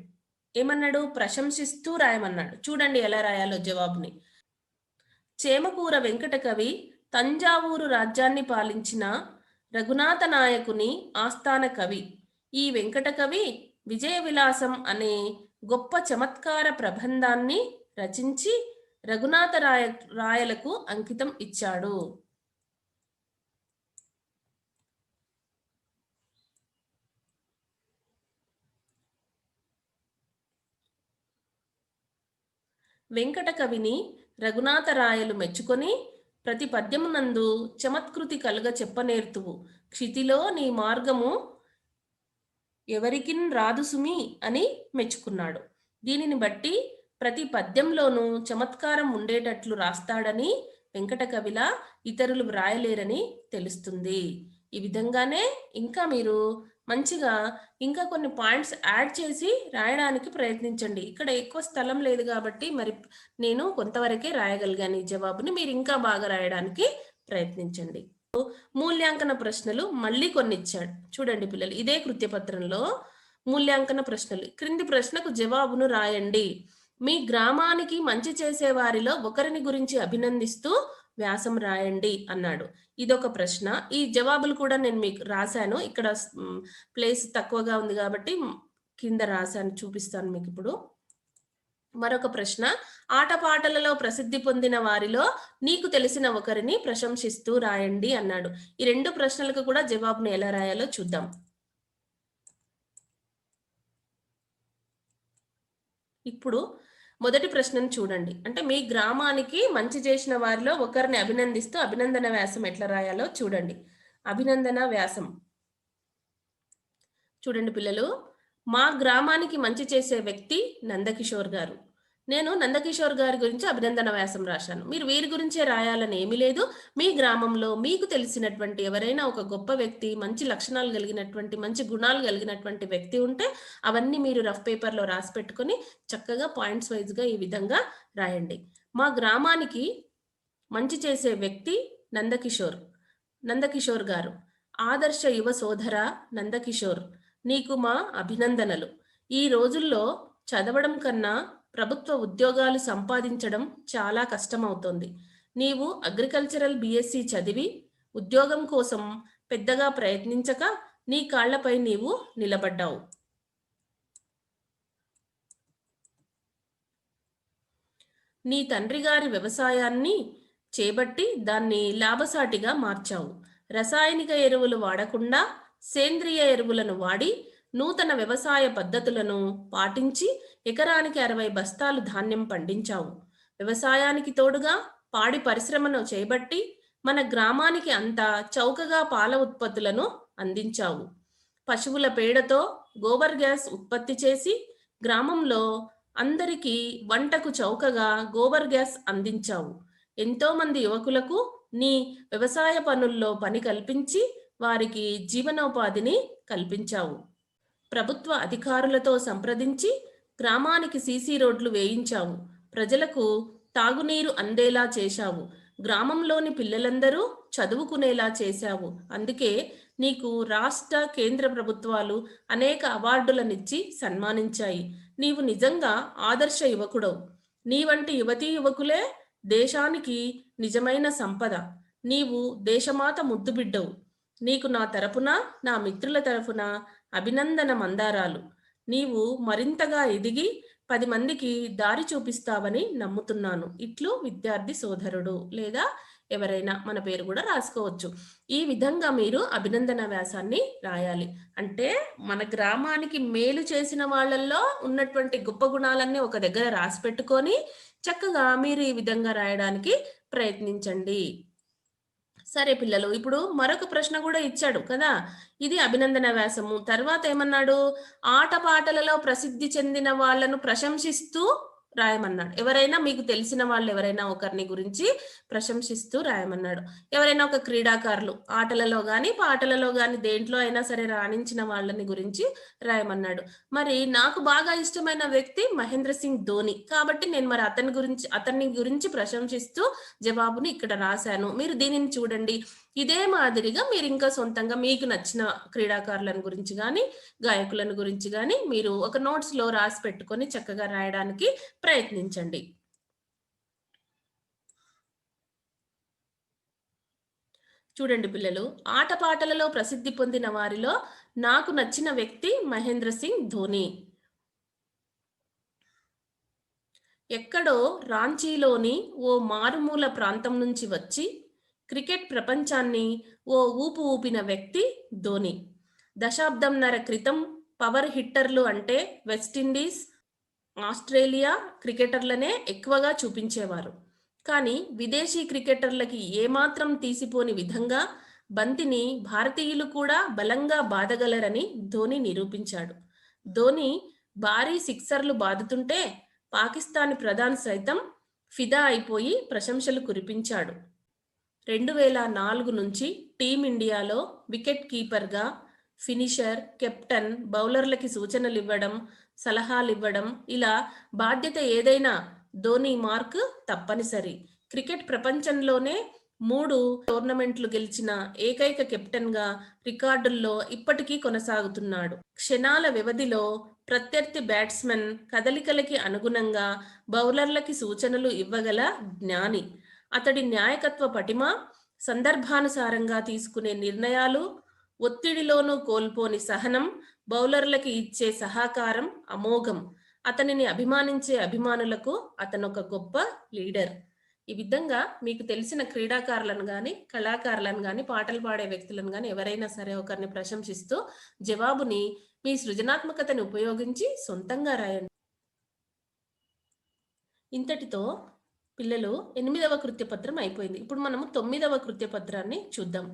ఏమన్నాడు? ప్రశంసిస్తూ రాయమన్నాడు. చూడండి ఎలా రాయాలో జవాబుని. చేమకూర వెంకటకవి తంజావూరు రాజ్యాన్ని పాలించిన రఘునాథ నాయకుని ఆస్థాన కవి. ఈ వెంకటకవి విజయ విలాసం అనే గొప్ప చమత్కార ప్రబంధాన్ని రచించి రఘునాథ రాయలకు అంకితం ఇచ్చాడు. వెంకటకవిని రఘునాథరాయలు మెచ్చుకొని ప్రతి పద్యమునందు చమత్కృతి కలుగ చెప్పనేర్తువు, క్షితిలో నీ మార్గము ఎవరికిన్ రాదు సుమి అని మెచ్చుకున్నాడు. దీనిని బట్టి ప్రతి పద్యంలోనూ చమత్కారం ఉండేటట్లు రాస్తాడని వెంకటకవిలా ఇతరులు వ్రాయలేరని తెలుస్తుంది. ఈ విధంగానే ఇంకా మీరు మంచిగా ఇంకా కొన్ని పాయింట్స్ యాడ్ చేసి రాయడానికి ప్రయత్నించండి. ఇక్కడ ఎక్కువ స్థలం లేదు కాబట్టి మరి నేను కొంతవరకే రాయగలిగాను ఈ జవాబుని. మీరు ఇంకా బాగా రాయడానికి ప్రయత్నించండి. మూల్యాంకన ప్రశ్నలు మళ్ళీ కొన్ని ఇచ్చాడు. చూడండి పిల్లలు, ఇదే కృత్యపత్రంలో మూల్యాంకన ప్రశ్నలు. క్రింది ప్రశ్నకు జవాబును రాయండి. మీ గ్రామానికి మంచి చేసే వారిలో ఒకరిని గురించి అభినందిస్తూ వ్యాసం రాయండి అన్నాడు. ఇదొక ప్రశ్న. ఈ జవాబులు కూడా నేను మీకు రాశాను. ఇక్కడ ప్లేస్ తక్కువగా ఉంది కాబట్టి కింద రాశాను, చూపిస్తాను మీకు ఇప్పుడు. మరొక ప్రశ్న, ఆటపాటలలో ప్రసిద్ధి పొందిన వారిలో నీకు తెలిసిన ఒకరిని ప్రశంసిస్తూ రాయండి అన్నాడు. ఈ రెండు ప్రశ్నలకు కూడా జవాబును ఎలా రాయాలో చూద్దాం. ఇప్పుడు మొదటి ప్రశ్నను చూడండి. అంటే మీ గ్రామానికి మంచి చేసిన వారిలో ఒకరిని అభినందిస్తూ అభినందన వ్యాసం ఎట్లా రాయాలో చూడండి. అభినందన వ్యాసం చూడండి పిల్లలు. మా గ్రామానికి మంచి చేసే వ్యక్తి నందకిషోర్ గారు. నేను నందకిషోర్ గారి గురించి అభినందన వ్యాసం రాశాను. మీరు వీరి గురించే రాయాలని ఏమీ లేదు. మీ గ్రామంలో మీకు తెలిసినటువంటి ఎవరైనా ఒక గొప్ప వ్యక్తి, మంచి లక్షణాలు కలిగినటువంటి, మంచి గుణాలు కలిగినటువంటి వ్యక్తి ఉంటే అవన్నీ మీరు రఫ్ పేపర్లో రాసి పెట్టుకొని చక్కగా పాయింట్స్ వైజ్గా ఈ విధంగా రాయండి. మా గ్రామానికి మంచి చేసే వ్యక్తి నందకిషోర్ గారు. ఆదర్శ యువ సోదర నందకిషోర్, నీకు మా అభినందనలు. ఈ రోజుల్లో చదవడం కన్నా ప్రభుత్వ ఉద్యోగాలు సంపాదించడం చాలా కష్టమవుతోంది. నీవు అగ్రికల్చరల్ బిఎస్సి చదివి ఉద్యోగం కోసం పెద్దగా ప్రయత్నించక నీ కాళ్లపై నీవు నిలబడ్డావు. నీ తండ్రి గారి వ్యవసాయాన్ని చేపట్టి దాన్ని లాభసాటిగా మార్చావు. రసాయనిక ఎరువులు వాడకుండా సేంద్రియ ఎరువులను వాడి నూతన వ్యవసాయ పద్ధతులను పాటించి ఎకరానికి 60 బస్తాలు ధాన్యం పండించావు. వ్యవసాయానికి తోడుగా పాడి పరిశ్రమను చేపట్టి మన గ్రామానికి అంతా చౌకగా పాల ఉత్పత్తులను అందించావు. పశువుల పేడతో గోబర్ గ్యాస్ ఉత్పత్తి చేసి గ్రామంలో అందరికీ వంటకు చౌకగా గోబర్ గ్యాస్ అందించావు. ఎంతో మంది యువకులకు నీ వ్యవసాయ పనుల్లో పని కల్పించి వారికి జీవనోపాధిని కల్పించావు. ప్రభుత్వ అధికారులతో సంప్రదించి గ్రామానికి సీసీ రోడ్లు వేయించావు. ప్రజలకు తాగునీరు అందేలా చేశావు. గ్రామంలోని పిల్లలందరూ చదువుకునేలా చేశావు. అందుకే నీకు రాష్ట్ర, కేంద్ర ప్రభుత్వాలు అనేక అవార్డులనిచ్చి సన్మానించాయి. నీవు నిజంగా ఆదర్శ యువకుడవు. నీ వంటి యువతీ యువకులే దేశానికి నిజమైన సంపద. నీవు దేశమాత ముద్దుబిడ్డవు. నీకు నా తరపున, నా మిత్రుల తరపున అభినందన మందారాలు. నీవు మరింతగా ఎదిగి 10 మందికి దారి చూపిస్తావని నమ్ముతున్నాను. ఇట్లు విద్యార్థి సోదరుడు. లేదా ఎవరైనా మన పేరు కూడా రాసుకోవచ్చు. ఈ విధంగా మీరు అభినందన వ్యాసాన్ని రాయాలి. అంటే మన గ్రామానికి మేలు చేసిన వాళ్ళల్లో ఉన్నటువంటి గొప్ప గుణాలన్నీ ఒక దగ్గర రాసి పెట్టుకొని చక్కగా మీరు ఈ విధంగా రాయడానికి ప్రయత్నించండి. సరే పిల్లలు, ఇప్పుడు మరొక ప్రశ్న కూడా ఇచ్చాడు కదా, ఇది అభినందన వ్యాసము. తర్వాత ఏమన్నాడు? ఆటపాటలలో ప్రసిద్ధి చెందిన వాళ్ళను ప్రశంసిస్తూ రాయమన్నాడు. ఎవరైనా మీకు తెలిసిన వాళ్ళు ఎవరైనా ఒకరిని గురించి ప్రశంసిస్తూ రాయమన్నాడు. ఎవరైనా ఒక క్రీడాకారులు ఆటలలో గాని, పాటలలో గాని దేంట్లో అయినా సరే రాణించిన వాళ్ళని గురించి రాయమన్నాడు. మరి నాకు బాగా ఇష్టమైన వ్యక్తి మహేంద్ర సింగ్ ధోని. కాబట్టి నేను మరి అతన్ని గురించి ప్రశంసిస్తూ జవాబుని ఇక్కడ రాశాను. మీరు దీనిని చూడండి. ఇదే మాదిరిగా మీరు ఇంకా సొంతంగా మీకు నచ్చిన క్రీడాకారులను గురించి గాని, గాయకులను గురించి గాని మీరు ఒక నోట్స్‌లో రాసి పెట్టుకొని చక్కగా రాయడానికి ప్రయత్నించండి. చూడండి పిల్లలు, ఆటపాటలలో ప్రసిద్ధి పొందిన వారిలో నాకు నచ్చిన వ్యక్తి మహేంద్ర సింగ్ ధోని. ఎక్కడో రాంచీలోని ఓ మారుమూల ప్రాంతం నుంచి వచ్చి క్రికెట్ ప్రపంచాన్ని ఓ ఊపు ఊపిన వ్యక్తి ధోని. దశాబ్దంన్నర క్రితం పవర్ హిట్టర్లు అంటే వెస్టిండీస్, ఆస్ట్రేలియా క్రికెటర్లనే ఎక్కువగా చూపించేవారు. కానీ విదేశీ క్రికెటర్లకి ఏమాత్రం తీసిపోని విధంగా బంతిని భారతీయులు కూడా బలంగా బాదగలరని ధోని నిరూపించాడు. ధోని భారీ సిక్సర్లు బాదుతుంటే పాకిస్తాన్ ప్రధాని సైతం ఫిదా అయిపోయి ప్రశంసలు కురిపించాడు. 2004 నుంచి టీమిండియాలో వికెట్ కీపర్గా, ఫినిషర్, కెప్టెన్, బౌలర్లకి సూచనలు ఇవ్వడం, సలహాలు ఇవ్వడం, ఇలా బాధ్యత ఏదైనా ధోని మార్క్ తప్పనిసరి. క్రికెట్ ప్రపంచంలోనే 3 టోర్నమెంట్లు గెలిచిన ఏకైక కెప్టెన్గా రికార్డుల్లో ఇప్పటికీ కొనసాగుతున్నాడు. క్షణాల వ్యవధిలో ప్రత్యర్థి బ్యాట్స్మెన్ కదలికలకి అనుగుణంగా బౌలర్లకి సూచనలు ఇవ్వగల జ్ఞాని. అతడి నాయకత్వ పటిమ, సందర్భానుసారంగా తీసుకునే నిర్ణయాలు, ఒత్తిడిలోనూ కోల్పోని సహనం, బౌలర్లకి ఇచ్చే సహకారం అమోఘం. అతనిని అభిమానించే అభిమానులకు అతనొక గొప్ప లీడర్. ఈ విధంగా మీకు తెలిసిన క్రీడాకారులను కానీ, కళాకారులను కానీ, పాటలు పాడే వ్యక్తులను కానీ ఎవరైనా సరే ఒకరిని ప్రశంసిస్తూ జవాబుని మీ సృజనాత్మకతను ఉపయోగించి సొంతంగా రాయండి. ఇంతటితో పిల్లలు 8వ కృత్యపత్రం అయిపోయింది. ఇప్పుడు మనము 9వ కృత్యపత్రాన్ని చూద్దాం.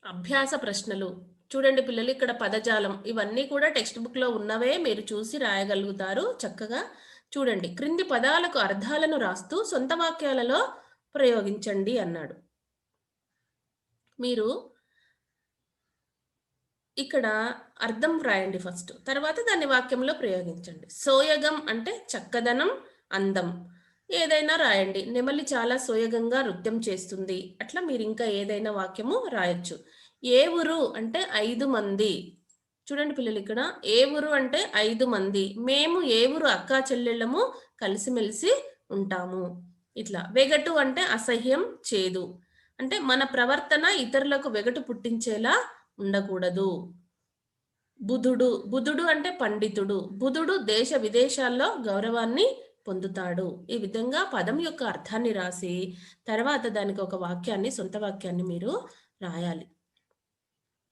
అభ్యాస ప్రశ్నలు. చూడండి పిల్లలు, ఇక్కడ పదజాలం ఇవన్నీ కూడా టెక్స్ట్ బుక్ లో ఉన్నవే, మీరు చూసి రాయగలుగుతారు చక్కగా. చూడండి, క్రింది పదాలకు అర్థాలను రాస్తూ సొంత వాక్యాలలో ప్రయోగించండి అన్నాడు. మీరు ఇక్కడ అర్థం రాయండి ఫస్ట్, తర్వాత దాన్ని వాక్యంలో ప్రయోగించండి. సోయగం అంటే చక్కదనం, అందం. ఏదైనా రాయండి. నెమలి చాలా సోయగంగా నృత్యం చేస్తుంది. అట్లా మీరు ఇంకా ఏదైనా వాక్యము రాయొచ్చు. ఏ ఊరు అంటే 5 మంది. చూడండి పిల్లలు, ఇక్కడ ఏ ఊరు అంటే 5 మంది. మేము ఏ ఊరు అక్కా చెల్లెళ్ళము కలిసిమెలిసి ఉంటాము. ఇట్లా. వెగటు అంటే అసహ్యం, చేదు. అంటే మన ప్రవర్తన ఇతరులకు వెగటు పుట్టించేలా ఉండకూడదు. బుధుడు. బుధుడు అంటే పండితుడు. బుధుడు దేశ విదేశాల్లో గౌరవాన్ని పొందుతాడు. ఈ విధంగా పదం యొక్క అర్థాన్ని రాసి తర్వాత దానికి ఒక వాక్యాన్ని, సొంత వాక్యాన్ని మీరు రాయాలి.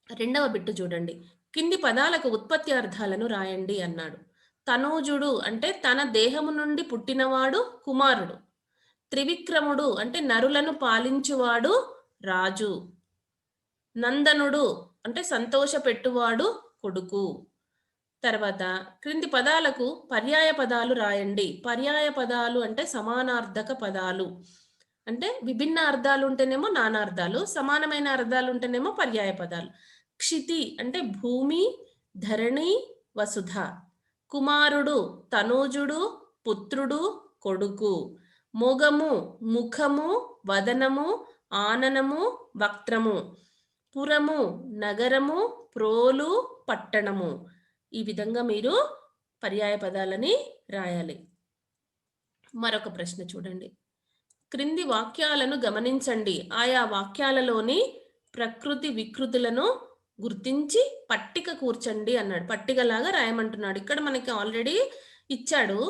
రెండవ బిట్టు చూడండి. కింది పదాలకు ఉత్పత్తి అర్థాలను రాయండి అన్నాడు. తనూజుడు అంటే తన దేహము నుండి పుట్టినవాడు, కుమారుడు. త్రివిక్రముడు అంటే నరులను పాలించువాడు, రాజు. నందనుడు అంటే సంతోషపెట్టువాడు, కొడుకు. తర్వాత క్రింది పదాలకు పర్యాయ పదాలు రాయండి. పర్యాయ పదాలు అంటే సమానార్థక పదాలు. అంటే విభిన్న అర్థాలు ఉంటేనేమో నానార్థాలు, సమానమైన అర్థాలు ఉంటేనేమో పర్యాయ పదాలు. క్షితి అంటే భూమి, ధరణి, వసుధ. కుమారుడు, తనూజుడు, పుత్రుడు, కొడుకు. మొగము, ముఖము, వదనము, ఆననము, వక్త్రము. పురము, నగరము, ప్రోలు, పట్టణము. ఈ విధంగా మీరు పర్యాయ పదాలని రాయాలి. మరొక ప్రశ్న చూడండి. క్రింది వాక్యాలను గమనించండి. ఆయా వాక్యాలలోని ప్రకృతి వికృతులను గుర్తించి పట్టిక కూర్చండి అన్నాడు. పట్టికలాగా రాయమంటున్నాడు. ఇక్కడ మనకి ఆల్రెడీ ఇచ్చాడు,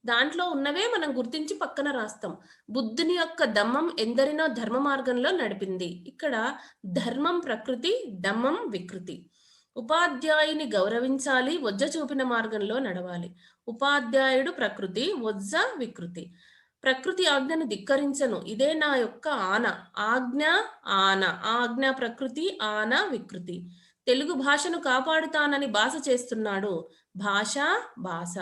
దాంట్లో ఉన్నవే మనం గుర్తించి పక్కన రాస్తాం. బుద్ధుని యొక్క దమ్మం ఎందరినో ధర్మ మార్గంలో నడిపింది. ఇక్కడ ధర్మం ప్రకృతి, దమ్మం వికృతి. ఉపాధ్యాయుని గౌరవించాలి, వజ్జ చూపిన మార్గంలో నడవాలి. ఉపాధ్యాయుడు ప్రకృతి, వజ్జ వికృతి. ప్రకృతి ఆజ్ఞను ధిక్కరించను, ఇదే నా యొక్క ఆన. ఆజ్ఞ, ఆన. ఆజ్ఞ ప్రకృతి, ఆన వికృతి. తెలుగు భాషను కాపాడుతానని భాష చేస్తున్నాడు. భాష, భాష.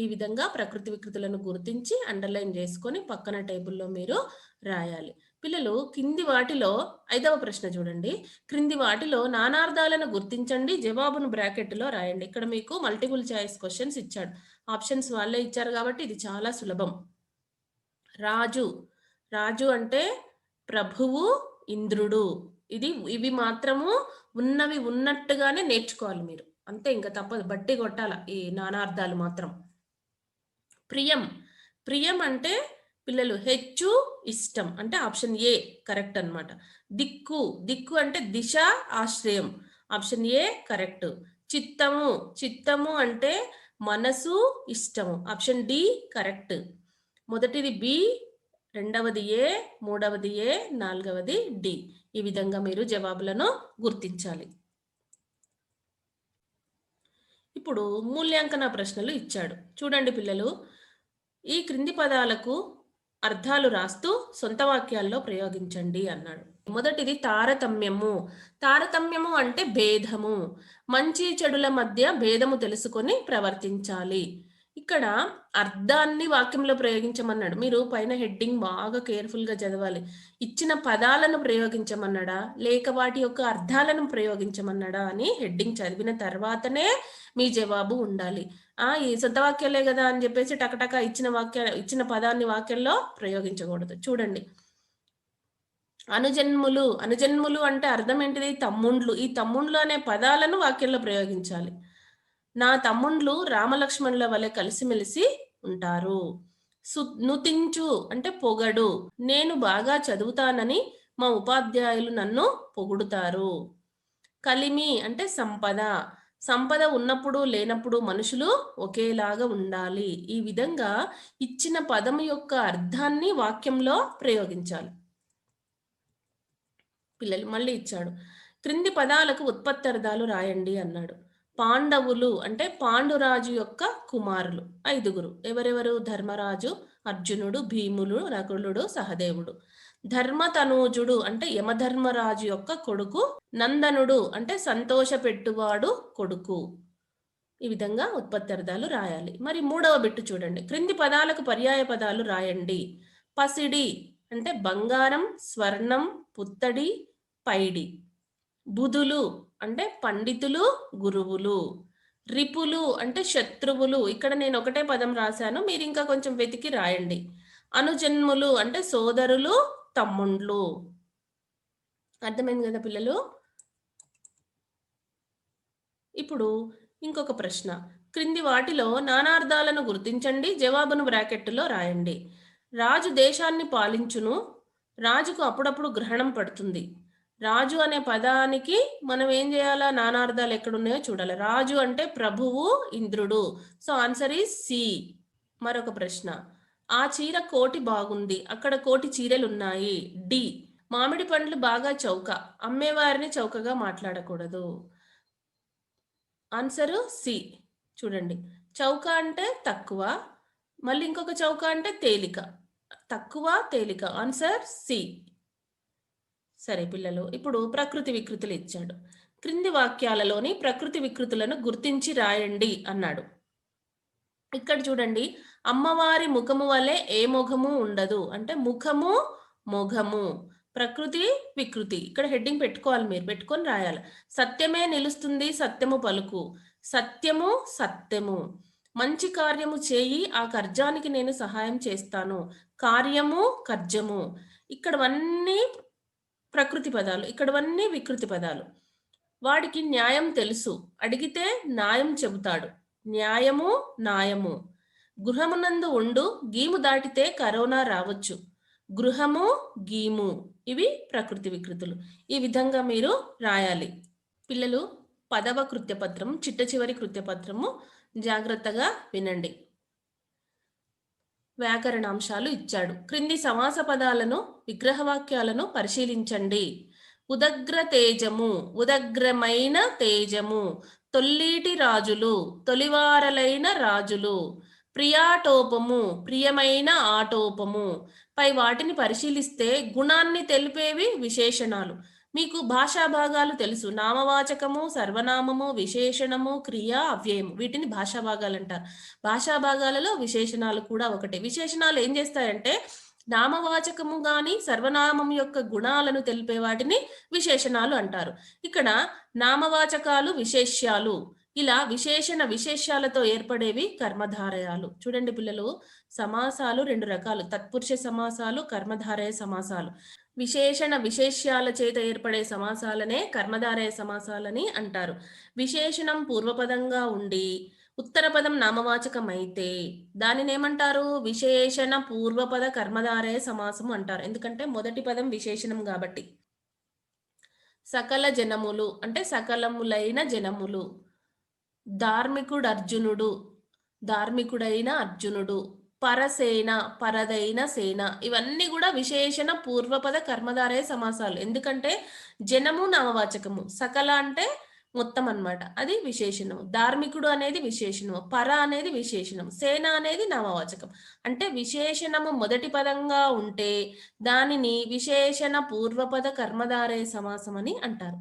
ఈ విధంగా ప్రకృతి వికృతులను గుర్తించి అండర్లైన్ చేసుకొని పక్కన టేబుల్లో మీరు రాయాలి. పిల్లలు కింది వాటిలో 5వ ప్రశ్న చూడండి. క్రింది వాటిలో నానార్థాలను గుర్తించండి, జవాబును బ్రాకెట్లో రాయండి. ఇక్కడ మీకు మల్టిపుల్ చాయిస్ క్వశ్చన్స్ ఇచ్చాడు. ఆప్షన్స్ వాళ్ళే ఇచ్చారు కాబట్టి ఇది చాలా సులభం. రాజు, రాజు అంటే ప్రభువు, ఇంద్రుడు. ఇవి మాత్రము ఉన్నవి ఉన్నట్టుగానే నేర్చుకోవాలి మీరు. అంతే, ఇంకా తప్పదు, బట్టి కొట్టాల ఈ నానార్థాలు మాత్రం. ప్రియం, ప్రియం అంటే పిల్లలు హెచ్చు ఇష్టం అంటే ఆప్షన్ ఏ కరెక్ట్ అన్నమాట. దిక్కు, దిక్కు అంటే దిశ, ఆశ్రయం. Option A correct. చిత్తము, చిత్తము అంటే మనసు, ఇష్టము. Option D correct. మొదటిది బి, రెండవది ఏ, మూడవది ఏ, నాలుగవది డి. ఈ విధంగా మీరు జవాబులను గుర్తించాలి. ఇప్పుడు మూల్యాంకన ప్రశ్నలు ఇచ్చాడు. చూడండి పిల్లలు, ఈ క్రింది పదాలకు అర్థాలు రాస్తూ సొంత వాక్యాల్లో ప్రయోగించండి అన్నాడు. మొదటిది తారతమ్యము. తారతమ్యము అంటే భేదము. మంచి చెడుల మధ్య భేదము తెలుసుకొని ప్రవర్తించాలి. ఇక్కడ అర్థాన్ని వాక్యంలో ప్రయోగించమన్నాడు. మీరు పైన హెడ్డింగ్ బాగా కేర్ఫుల్గా చదవాలి. ఇచ్చిన పదాలను ప్రయోగించమన్నాడా లేక వాటి యొక్క అర్థాలను ప్రయోగించమన్నాడా అని హెడ్డింగ్ చదివిన తర్వాతనే మీ జవాబు ఉండాలి. ఈ సొంత వాక్యాలే కదా అని చెప్పేసి టకటక ఇచ్చిన పదాన్ని వాక్యంలో ప్రయోగించకూడదు. చూడండి, అనుజన్ములు, అనుజన్ములు అంటే అర్థం ఏంటిది? తమ్ముండ్లు. ఈ తమ్ముండ్లు అనే పదాలను వాక్యంలో ప్రయోగించాలి. నా తమ్ముండ్లు రామలక్ష్మణుల వలె కలిసిమెలిసి ఉంటారు. నుతించు అంటే పొగడు. నేను బాగా చదువుతానని మా ఉపాధ్యాయులు నన్ను పొగుడుతారు. కలిమి అంటే సంపద. సంపద ఉన్నప్పుడు లేనప్పుడు మనుషులు ఒకేలాగా ఉండాలి. ఈ విధంగా ఇచ్చిన పదం యొక్క అర్థాన్ని వాక్యంలో ప్రయోగించాలి. పిల్లలు మళ్ళీ ఇచ్చాడు. క్రింది పదాలకు ఉత్పత్తార్థాలు రాయండి అన్నాడు. పాండవులు అంటే పాండురాజు యొక్క కుమారులు 5గురు. ఎవరెవరు? ధర్మరాజు, అర్జునుడు, భీములు, నకులుడు, సహదేవుడు. ధర్మతనూజుడు అంటే యమధర్మరాజు యొక్క కొడుకు. నందనుడు అంటే సంతోష పెట్టువాడు కొడుకు. ఈ విధంగా ఉత్పత్తార్థాలు రాయాలి. మరి 3వ బిట్టు చూడండి. క్రింది పదాలకు పర్యాయ పదాలు రాయండి. పసిడి అంటే బంగారం, స్వర్ణం, పుత్తడి, పైడి. బుధులు అంటే పండితులు, గురువులు. రిపులు అంటే శత్రువులు. ఇక్కడ నేను ఒకటే పదం రాశాను, మీరు ఇంకా కొంచెం వెతికి రాయండి. అనుజన్ములు అంటే సోదరులు, తమ్ముండ్లు. అర్థమైంది కదా పిల్లలు? ఇప్పుడు ఇంకొక ప్రశ్న. క్రింది వాటిలో నానార్థాలను గుర్తించండి, జవాబును బ్రాకెట్లో రాయండి. రాజు దేశాన్ని పాలించును. రాజుకు అప్పుడప్పుడు గ్రహణం పడుతుంది. రాజు అనే పదానికి మనం ఏం చేయాలా? నానార్థాలు ఎక్కడున్నాయో చూడాలి. రాజు అంటే ప్రభువు, ఇంద్రుడు. So answer is C. మరొక ప్రశ్న. ఆ చీర కోటి బాగుంది, అక్కడ కోటి చీరలు ఉన్నాయి. డి. మామిడి పండ్లు బాగా చౌక, అమ్మేవారిని చౌకగా మాట్లాడకూడదు. Answer C. చూడండి, చౌక అంటే తక్కువ, మళ్ళీ ఇంకొక చౌక అంటే తేలిక. తక్కువ, తేలిక. Answer C. సరే పిల్లలు, ఇప్పుడు ప్రకృతి వికృతులు ఇచ్చాడు. క్రింది వాక్యాలలోని ప్రకృతి వికృతులను గుర్తించి రాయండి అన్నాడు. ఇక్కడ చూడండి, అమ్మవారి ముఖము వలె ఏ మొఘము ఉండదు అంటే ముఖము, మొఘము. ప్రకృతి వికృతి. ఇక్కడ హెడ్డింగ్ పెట్టుకోవాలి, మీరు పెట్టుకొని రాయాలి. సత్యమే నిలుస్తుంది, సత్యము పలుకు. సత్యము, సత్యము. మంచి కార్యము చేయి, ఆ కర్జానికి నేను సహాయం చేస్తాను. కార్యము, కర్జము. ఇక్కడవన్నీ ప్రకృతి పదాలు, ఇక్కడవన్నీ వికృతి పదాలు. వాడికి న్యాయం తెలుసు, అడిగితే న్యాయం చెబుతాడు. న్యాయము, న్యాయము. గృహమునందు ఉండు, గీము దాటితే కరోనా రావచ్చు. గృహము, గీము. ఇవి ప్రకృతి వికృతులు. ఈ విధంగా మీరు రాయాలి. పిల్లలు, 10వ కృత్యపత్రం, చిట్ట చివరి కృత్యపత్రము జాగ్రత్తగా వినండి. వ్యాకరణాంశాలు ఇచ్చాడు. క్రింది సమాస పదాలను, విగ్రహవాక్యాలను పరిశీలించండి. ఉదగ్ర తేజము, ఉదగ్రమైన తేజము. తొల్లీటి రాజులు, తొలివారలైన రాజులు. ప్రియాటోపము, ప్రియమైన ఆటోపము. పై వాటిని పరిశీలిస్తే గుణాన్ని తెలిపేవి విశేషణాలు. మీకు భాషా భాగాలు తెలుసు. నామవాచకము, సర్వనామము, విశేషణము, క్రియ, అవ్యయము. వీటిని భాషా భాగాలు అంటారు. భాషా భాగాలలో విశేషణాలు కూడా ఒకటే. విశేషణాలు ఏం చేస్తాయంటే నామవాచకము గాని సర్వనామం యొక్క గుణాలను తెలిపే వాటిని విశేషణాలు అంటారు. ఇక్కడ నామవాచకాలు, విశేష్యాలు, ఇలా విశేషాలతో ఏర్పడేవి కర్మధారయాలు. చూడండి పిల్లలు, సమాసాలు రెండు రకాలు: తత్పురుష సమాసాలు, కర్మధారయ సమాసాలు. విశేష్యాల చేత ఏర్పడే సమాసాలనే కర్మధారయ సమాసాలని అంటారు. విశేషణం పూర్వపదంగా ఉండి ఉత్తర పదం నామవాచకం అయితే దానిని ఏమంటారు? విశేషణ పూర్వపద కర్మధారయ సమాసము అంటారు. ఎందుకంటే మొదటి పదం విశేషణం కాబట్టి. సకల జనములు అంటే సకలములైన జనములు. ధార్మికుడైన అర్జునుడు. పరసేన, పరదైన సేన. ఇవన్నీ కూడా విశేషణ పూర్వపద కర్మధారయ సమాసాలు. ఎందుకంటే జనము నామవాచకము, సకల అంటే మొత్తం అన్నమాట, అది విశేషణము. ధార్మికుడు అనేది విశేషణము, పర అనేది విశేషణం, సేన అనేది నామవాచకం. అంటే విశేషణము మొదటి పదంగా ఉంటే దానిని విశేషణ పూర్వపద కర్మధారయ సమాసం అని అంటారు.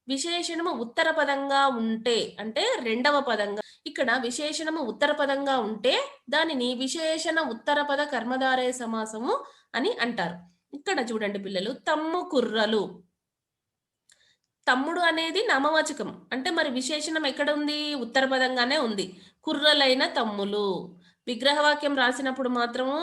విశేషణము ఉత్తర పదంగా ఉంటే అంటే రెండవ పదంగా, ఇక్కడ విశేషణము ఉత్తర పదంగా ఉంటే దానిని విశేషణ ఉత్తర పద కర్మధారయ సమాసము అని అంటారు. ఇక్కడ చూడండి పిల్లలు, తమ్ము కుర్రలు. తమ్ముడు అనేది నామవాచకం, అంటే మరి విశేషణం ఎక్కడ ఉంది? ఉత్తర పదంగానే ఉంది. కుర్రలైన తమ్ములు. విగ్రహవాక్యం రాసినప్పుడు మాత్రము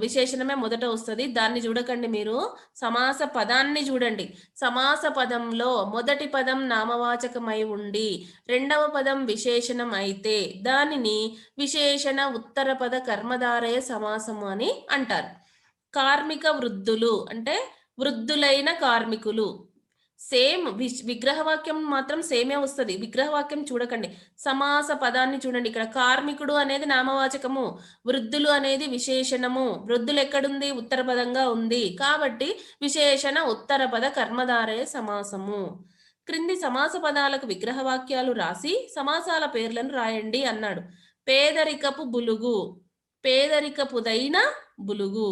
విశేషణమే మొదట వస్తుంది. దాన్ని చూడకండి, మీరు సమాస పదాన్ని చూడండి. సమాస పదంలో మొదటి పదం నామవాచకమై ఉండి రెండవ పదం విశేషణం అయితే దానిని విశేషణ ఉత్తర పద కర్మధారయ సమాసము అని అంటారు. కార్మిక వృద్ధులు అంటే వృద్ధులైన కార్మికులు. సేమ్ విగ్రహవాక్యం మాత్రం సేమే వస్తుంది. విగ్రహవాక్యం చూడకండి, సమాస పదాన్ని చూడండి. ఇక్కడ కార్మికుడు అనేది నామవాచకము, వృద్ధులు అనేది విశేషణము. వృద్ధులు ఎక్కడుంది? ఉత్తర పదంగా ఉంది. కాబట్టి విశేషణ ఉత్తర పద కర్మధారయ సమాసము. క్రింది సమాస పదాలకు విగ్రహవాక్యాలు రాసి సమాసాల పేర్లను రాయండి అన్నాడు. పేదరికపు బులుగు, పేదరికపుదైన బులుగు.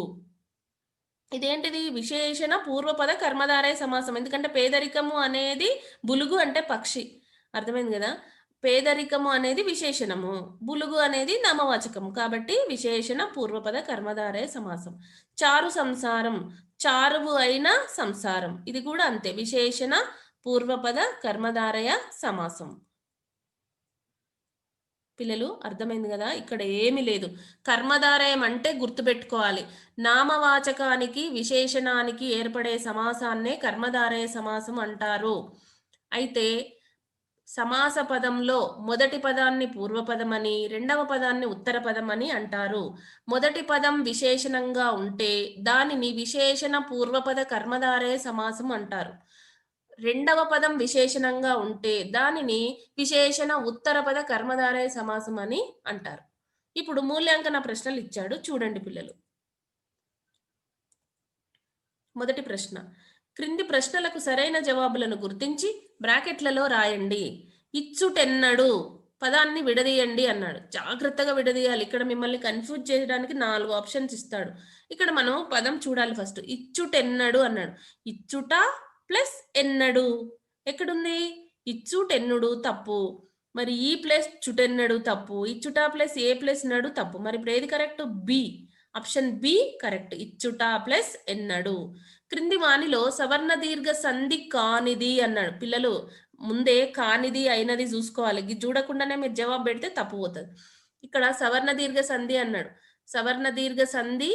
ఇదేంటిది? విశేషణ పూర్వపద కర్మధారయ సమాసం. ఎందుకంటే పేదరికము అనేది, బులుగు అంటే పక్షి, అర్థమైంది కదా? పేదరికము అనేది విశేషణము, బులుగు అనేది నామవాచకము, కాబట్టి విశేషణ పూర్వపద కర్మధారయ సమాసం. చారు సంసారం, చారువు అయిన సంసారం. ఇది కూడా అంతే, విశేషణ పూర్వపద కర్మధారయ సమాసం. పిల్లలు అర్థమైంది కదా? ఇక్కడ ఏమీ లేదు. కర్మధారయం అంటే గుర్తుపెట్టుకోవాలి, నామవాచకానికి విశేషణానికి ఏర్పడే సమాసాన్నే కర్మధారయ సమాసం అంటారు. అయితే సమాస పదంలో మొదటి పదాన్ని పూర్వపదమని రెండవ పదాన్ని ఉత్తర పదమని అంటారు. మొదటి పదం విశేషణంగా ఉంటే దానిని విశేషణ పూర్వపద కర్మధారయ సమాసం అంటారు. రెండవ పదం విశేషణంగా ఉంటే దానిని విశేషణ ఉత్తర పద కర్మధారయ సమాసం అని అంటారు. ఇప్పుడు మూల్యాంకన ప్రశ్నలు ఇచ్చాడు, చూడండి పిల్లలు. మొదటి ప్రశ్న, క్రింది ప్రశ్నలకు సరైన జవాబులను గుర్తించి బ్రాకెట్లలో రాయండి. ఇచ్చుటెన్నడు పదాన్ని విడదీయండి అన్నాడు. జాగ్రత్తగా విడదీయాలి. ఇక్కడ మిమ్మల్ని కన్ఫ్యూజ్ చేయడానికి 4 ఆప్షన్స్ ఇస్తాడు. ఇక్కడ మనం పదం చూడాలి. ఫస్ట్ ఇచ్చుటెన్నడు అన్నాడు. ఇచ్చుట ప్లస్ ఎన్నడు ఎక్కడుంది? ఇచ్చుటెన్నుడు తప్పు. మరి ఈ ప్లస్ చుటెన్నడు తప్పు. ఇచ్చుట ప్లస్ ఏ ప్లస్ నడు తప్పు. మరి ఇప్పుడు ఏది correct? B, option B correct. ఇచ్చుట ప్లస్ ఎన్నడు. క్రింది వానిలో సవర్ణ దీర్ఘ సంధి కానిది అన్నాడు. పిల్లలు ముందే కానిది అయినది చూసుకోవాలి. ఇది చూడకుండానే మీరు జవాబు పెడితే తప్పు పోతుంది. ఇక్కడ సవర్ణ దీర్ఘ సంధి అన్నాడు. సవర్ణ దీర్ఘ సంధి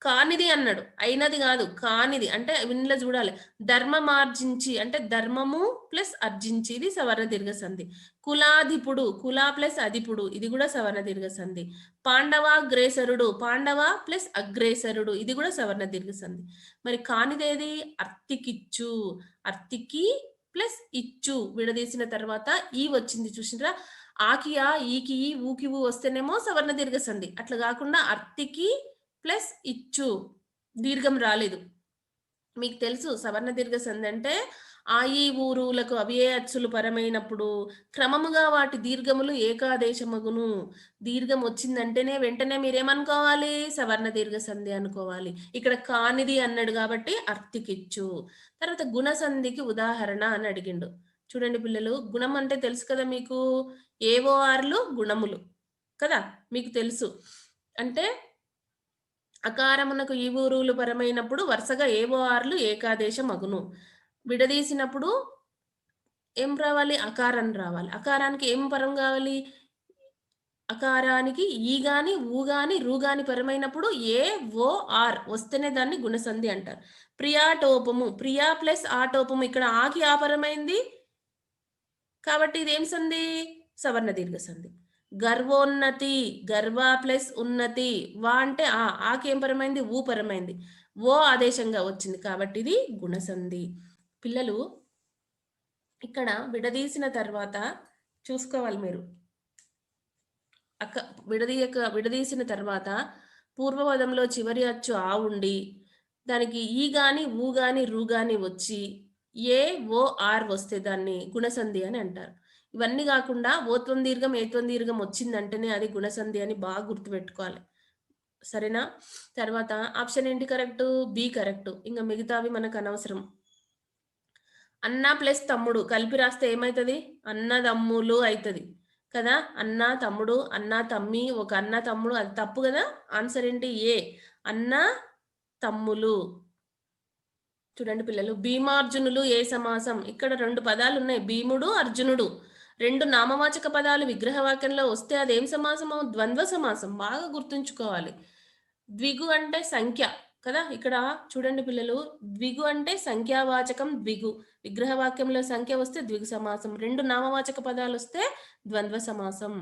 కానిది అన్నాడు, అయినది కాదు, కానిది. అంటే ఇందులో చూడాలి. ధర్మమార్జించి అంటే ధర్మము ప్లస్ అర్జించి, ఇది సవర్ణ దీర్ఘ సంధి. కులాధిపుడు, కుల ప్లస్ అధిపుడు, ఇది కూడా సవర్ణ దీర్ఘ సంధి. పాండవాగ్రేసరుడు, పాండవ ప్లస్ అగ్రేసరుడు, ఇది కూడా సవర్ణ దీర్ఘ సంధి. మరి కానిదేది? అర్తికిచ్చు, అర్తికి ప్లస్ ఇచ్చు విడదీసిన తర్వాత ఈ వచ్చింది, చూసినరా? ఆకియా, ఈకి ఈ, ఊకి ఊ వస్తేనేమో సవర్ణ దీర్ఘ సంధి. అట్లా కాకుండా అర్తికి ప్లస్ ఇచ్చు, దీర్ఘం రాలేదు. మీకు తెలుసు సవర్ణ దీర్ఘ సంధి అంటే ఆ ఈ ఊరులకు అవియే అచ్చులు పరమైనప్పుడు క్రమముగా వాటి దీర్ఘములు ఏకాదేశమగును. దీర్ఘం వచ్చిందంటేనే వెంటనే మీరేమనుకోవాలి? సవర్ణ దీర్ఘ సంధి అనుకోవాలి. ఇక్కడ కానిది అన్నాడు కాబట్టి అర్తికిచ్చు. తర్వాత గుణ సంధికి ఉదాహరణ అని అడిగిండు. చూడండి పిల్లలు, గుణం అంటే తెలుసు కదా మీకు, ఏవోఆర్లు గుణములు కదా, మీకు తెలుసు. అంటే అకారమునకు ఈ ఊరులు పరమైనప్పుడు వరుసగా ఏవోఆర్లు ఏకాదేశం అగును. విడదీసినప్పుడు ఏం రావాలి? అకారం రావాలి. అకారానికి ఏం పరం కావాలి? అకారానికి ఈ గాని ఊ గాని రు గాని పరమైనప్పుడు ఏ ఓ ఆర్ వస్తేనే దాన్ని గుణసంధి అంటారు. ప్రియాటోపము, ప్రియా ప్లస్ ఆటోపము, ఇక్కడ ఆకి ఆపరమైంది కాబట్టి ఇదేం సంధి? సవర్ణ దీర్ఘ సంధి. గర్వోన్నతి, గర్వ ప్లస్ ఉన్నతి, వా అంటే ఆకేం పరమైంది? ఊ పరమైంది, ఓ ఆదేశంగా వచ్చింది కాబట్టి ఇది గుణసంధి. పిల్లలు ఇక్కడ విడదీసిన తర్వాత చూసుకోవాలి మీరు, విడదీసిన తర్వాత పూర్వపదంలో చివరి అచ్చు ఆ ఉండి దానికి ఈ గాని ఊ గాని రు గాని వచ్చి ఏ ఓ ఆర్ వస్తే దాన్ని గుణసంధి అని అంటారు. ఇవన్నీ కాకుండా ఓత్వం దీర్ఘం ఏత్వం దీర్ఘం వచ్చిందంటేనే అది గుణసంధి అని బాగా గుర్తుపెట్టుకోవాలి, సరేనా? తర్వాత ఆప్షన్ ఏంటి కరెక్ట్? B correct. ఇంకా మిగతావి మనకు అనవసరం. అన్న ప్లస్ తమ్ముడు కలిపి రాస్తే ఏమవుతుంది? అన్నదమ్ములు అవుతుంది కదా. అన్న తమ్ముడు, అన్న తమ్మి, ఒక అన్న తమ్ముడు, అది తప్పు కదా. ఆన్సర్ ఏంటి? ఏ, అన్న తమ్ములు. చూడండి పిల్లలు, భీమార్జునులు ఏ సమాసం? ఇక్కడ రెండు పదాలు ఉన్నాయి, భీముడు అర్జునుడు. రెండు నామవాచక పదాలు విగ్రహవాక్యంలో వస్తే అదేం సమాసము? ద్వంద్వ సమాసం. బాగా గుర్తుంచుకోవాలి. ద్విగు అంటే సంఖ్య కదా. ఇక్కడ చూడండి పిల్లలు, ద్విగు అంటే సంఖ్యావాచకం ద్విగు. విగ్రహవాక్యంలో సంఖ్య వస్తే ద్విగు సమాసం, రెండు నామవాచక పదాలు వస్తే ద్వంద్వ సమాసం.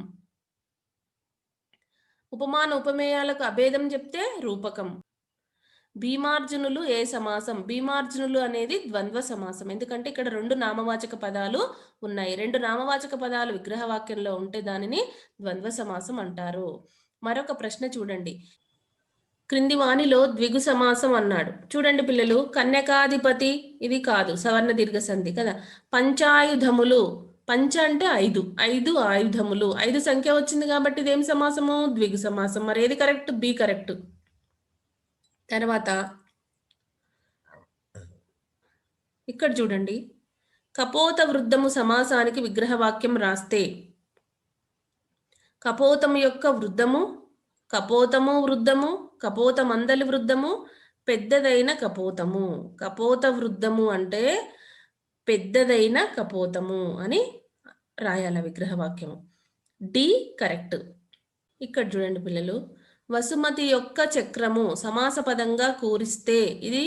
ఉపమాన ఉపమేయాలకు అభేదం చెప్తే రూపకం. భీమార్జునులు ఏ సమాసం? భీమార్జునులు అనేది ద్వంద్వ సమాసం, ఎందుకంటే ఇక్కడ రెండు నామవాచక పదాలు ఉన్నాయి. రెండు నామవాచక పదాలు విగ్రహవాక్యంలో ఉంటే దానిని ద్వంద్వ సమాసం అంటారు. మరొక ప్రశ్న చూడండి, క్రింది వానిలో ద్విగు సమాసం అన్నాడు. చూడండి పిల్లలు, కన్యకాధిపతి ఇది కాదు, సవర్ణ దీర్ఘ సంధి కదా. పంచాయుధములు, పంచ అంటే ఐదు, ఐదు ఆయుధములు, ఐదు సంఖ్య వచ్చింది కాబట్టి ఇదేం సమాసము? ద్విగు సమాసం. మరి ఏది కరెక్ట్? B correct. తర్వాత ఇక్కడ చూడండి, కపోత వృద్ధము సమాసానికి విగ్రహవాక్యం రాస్తే కపోతము యొక్క వృద్ధము, కపోతము వృద్ధము, కపోతమందలి వృద్ధము, పెద్దదైన కపోతము. కపోత వృద్ధము అంటే పెద్దదైన కపోతము అని రాయాల విగ్రహవాక్యము. D correct. ఇక్కడ చూడండి పిల్లలు, వసుమతి యొక్క చక్రము సమాస పదంగా కూరిస్తే ఇది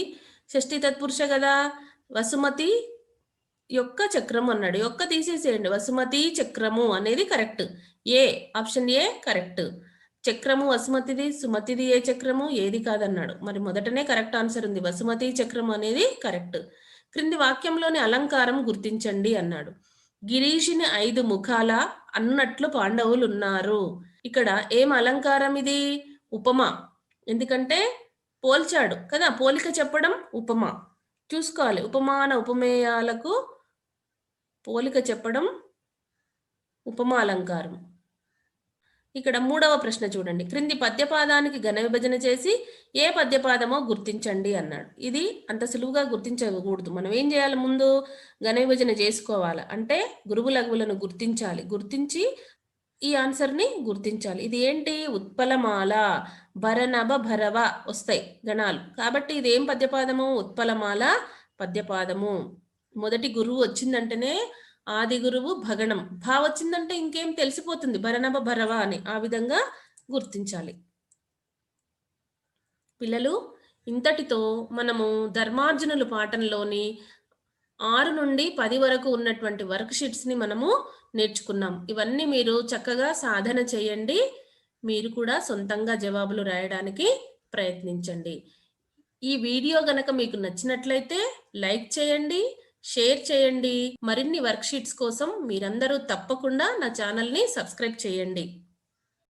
షష్ఠి తత్పురుష కదా. వసుమతి యొక్క చక్రము అన్నాడు, యొక్క తీసేసేయండి, వసుమతి చక్రము అనేది correct. A, option A correct. చక్రము వసుమతిది, సుమతిది ఏ చక్రము? ఏది కాదన్నాడు. మరి మొదటనే కరెక్ట్ ఆన్సర్ ఉంది, వసుమతి చక్రము అనేది కరెక్ట్. క్రింది వాక్యంలోని అలంకారం గుర్తించండి అన్నాడు. గిరీషుని 5 ముఖాల అన్నట్లు పాండవులు ఉన్నారు. ఇక్కడ ఏం అలంకారం ఇది? ఉపమా, ఎందుకంటే పోల్చాడు కదా, పోలిక చెప్పడం ఉపమా. చూసుకోవాలి, ఉపమాన ఉపమేయాలకు పోలిక చెప్పడం ఉపమా అలంకారం. ఇక్కడ మూడవ ప్రశ్న చూడండి, క్రింది పద్యపాదానికి ఘన విభజన చేసి ఏ పద్యపాదమో గుర్తించండి అన్నాడు. ఇది అంత సులువుగా గుర్తించకూడదు, మనం ఏం చేయాలి? ముందు ఘన విభజన చేసుకోవాలి, అంటే గురువు లఘువులను గుర్తించాలి, గుర్తించి ఈ ఆన్సర్ని గుర్తించాలి. ఇది ఏంటి? ఉత్పలమాల, భరనభ భరవ వస్తాయి గణాలు, కాబట్టి ఇది ఏం పద్యపాదము? ఉత్పలమాల పద్యపాదము. మొదటి గురువు వచ్చిందంటేనే ఆది గురువు భగణం, భా వచ్చిందంటే ఇంకేం తెలిసిపోతుంది, భరనభ భరవ అని. ఆ విధంగా గుర్తించాలి. పిల్లలు, ఇంతటితో మనము ధర్మార్జునులు పాఠంలోని 6 నుండి 10 వరకు ఉన్నటువంటి వర్క్ షీట్స్ని మనము నేర్చుకున్నాం. ఇవన్నీ మీరు చక్కగా సాధన చేయండి, మీరు కూడా సొంతంగా జవాబులు రాయడానికి ప్రయత్నించండి. ఈ వీడియో గనక మీకు నచ్చినట్లయితే లైక్ చేయండి, షేర్ చేయండి. మరిన్ని వర్క్ షీట్స్ కోసం మీరందరూ తప్పకుండా నా ఛానల్ని సబ్స్క్రైబ్ చేయండి.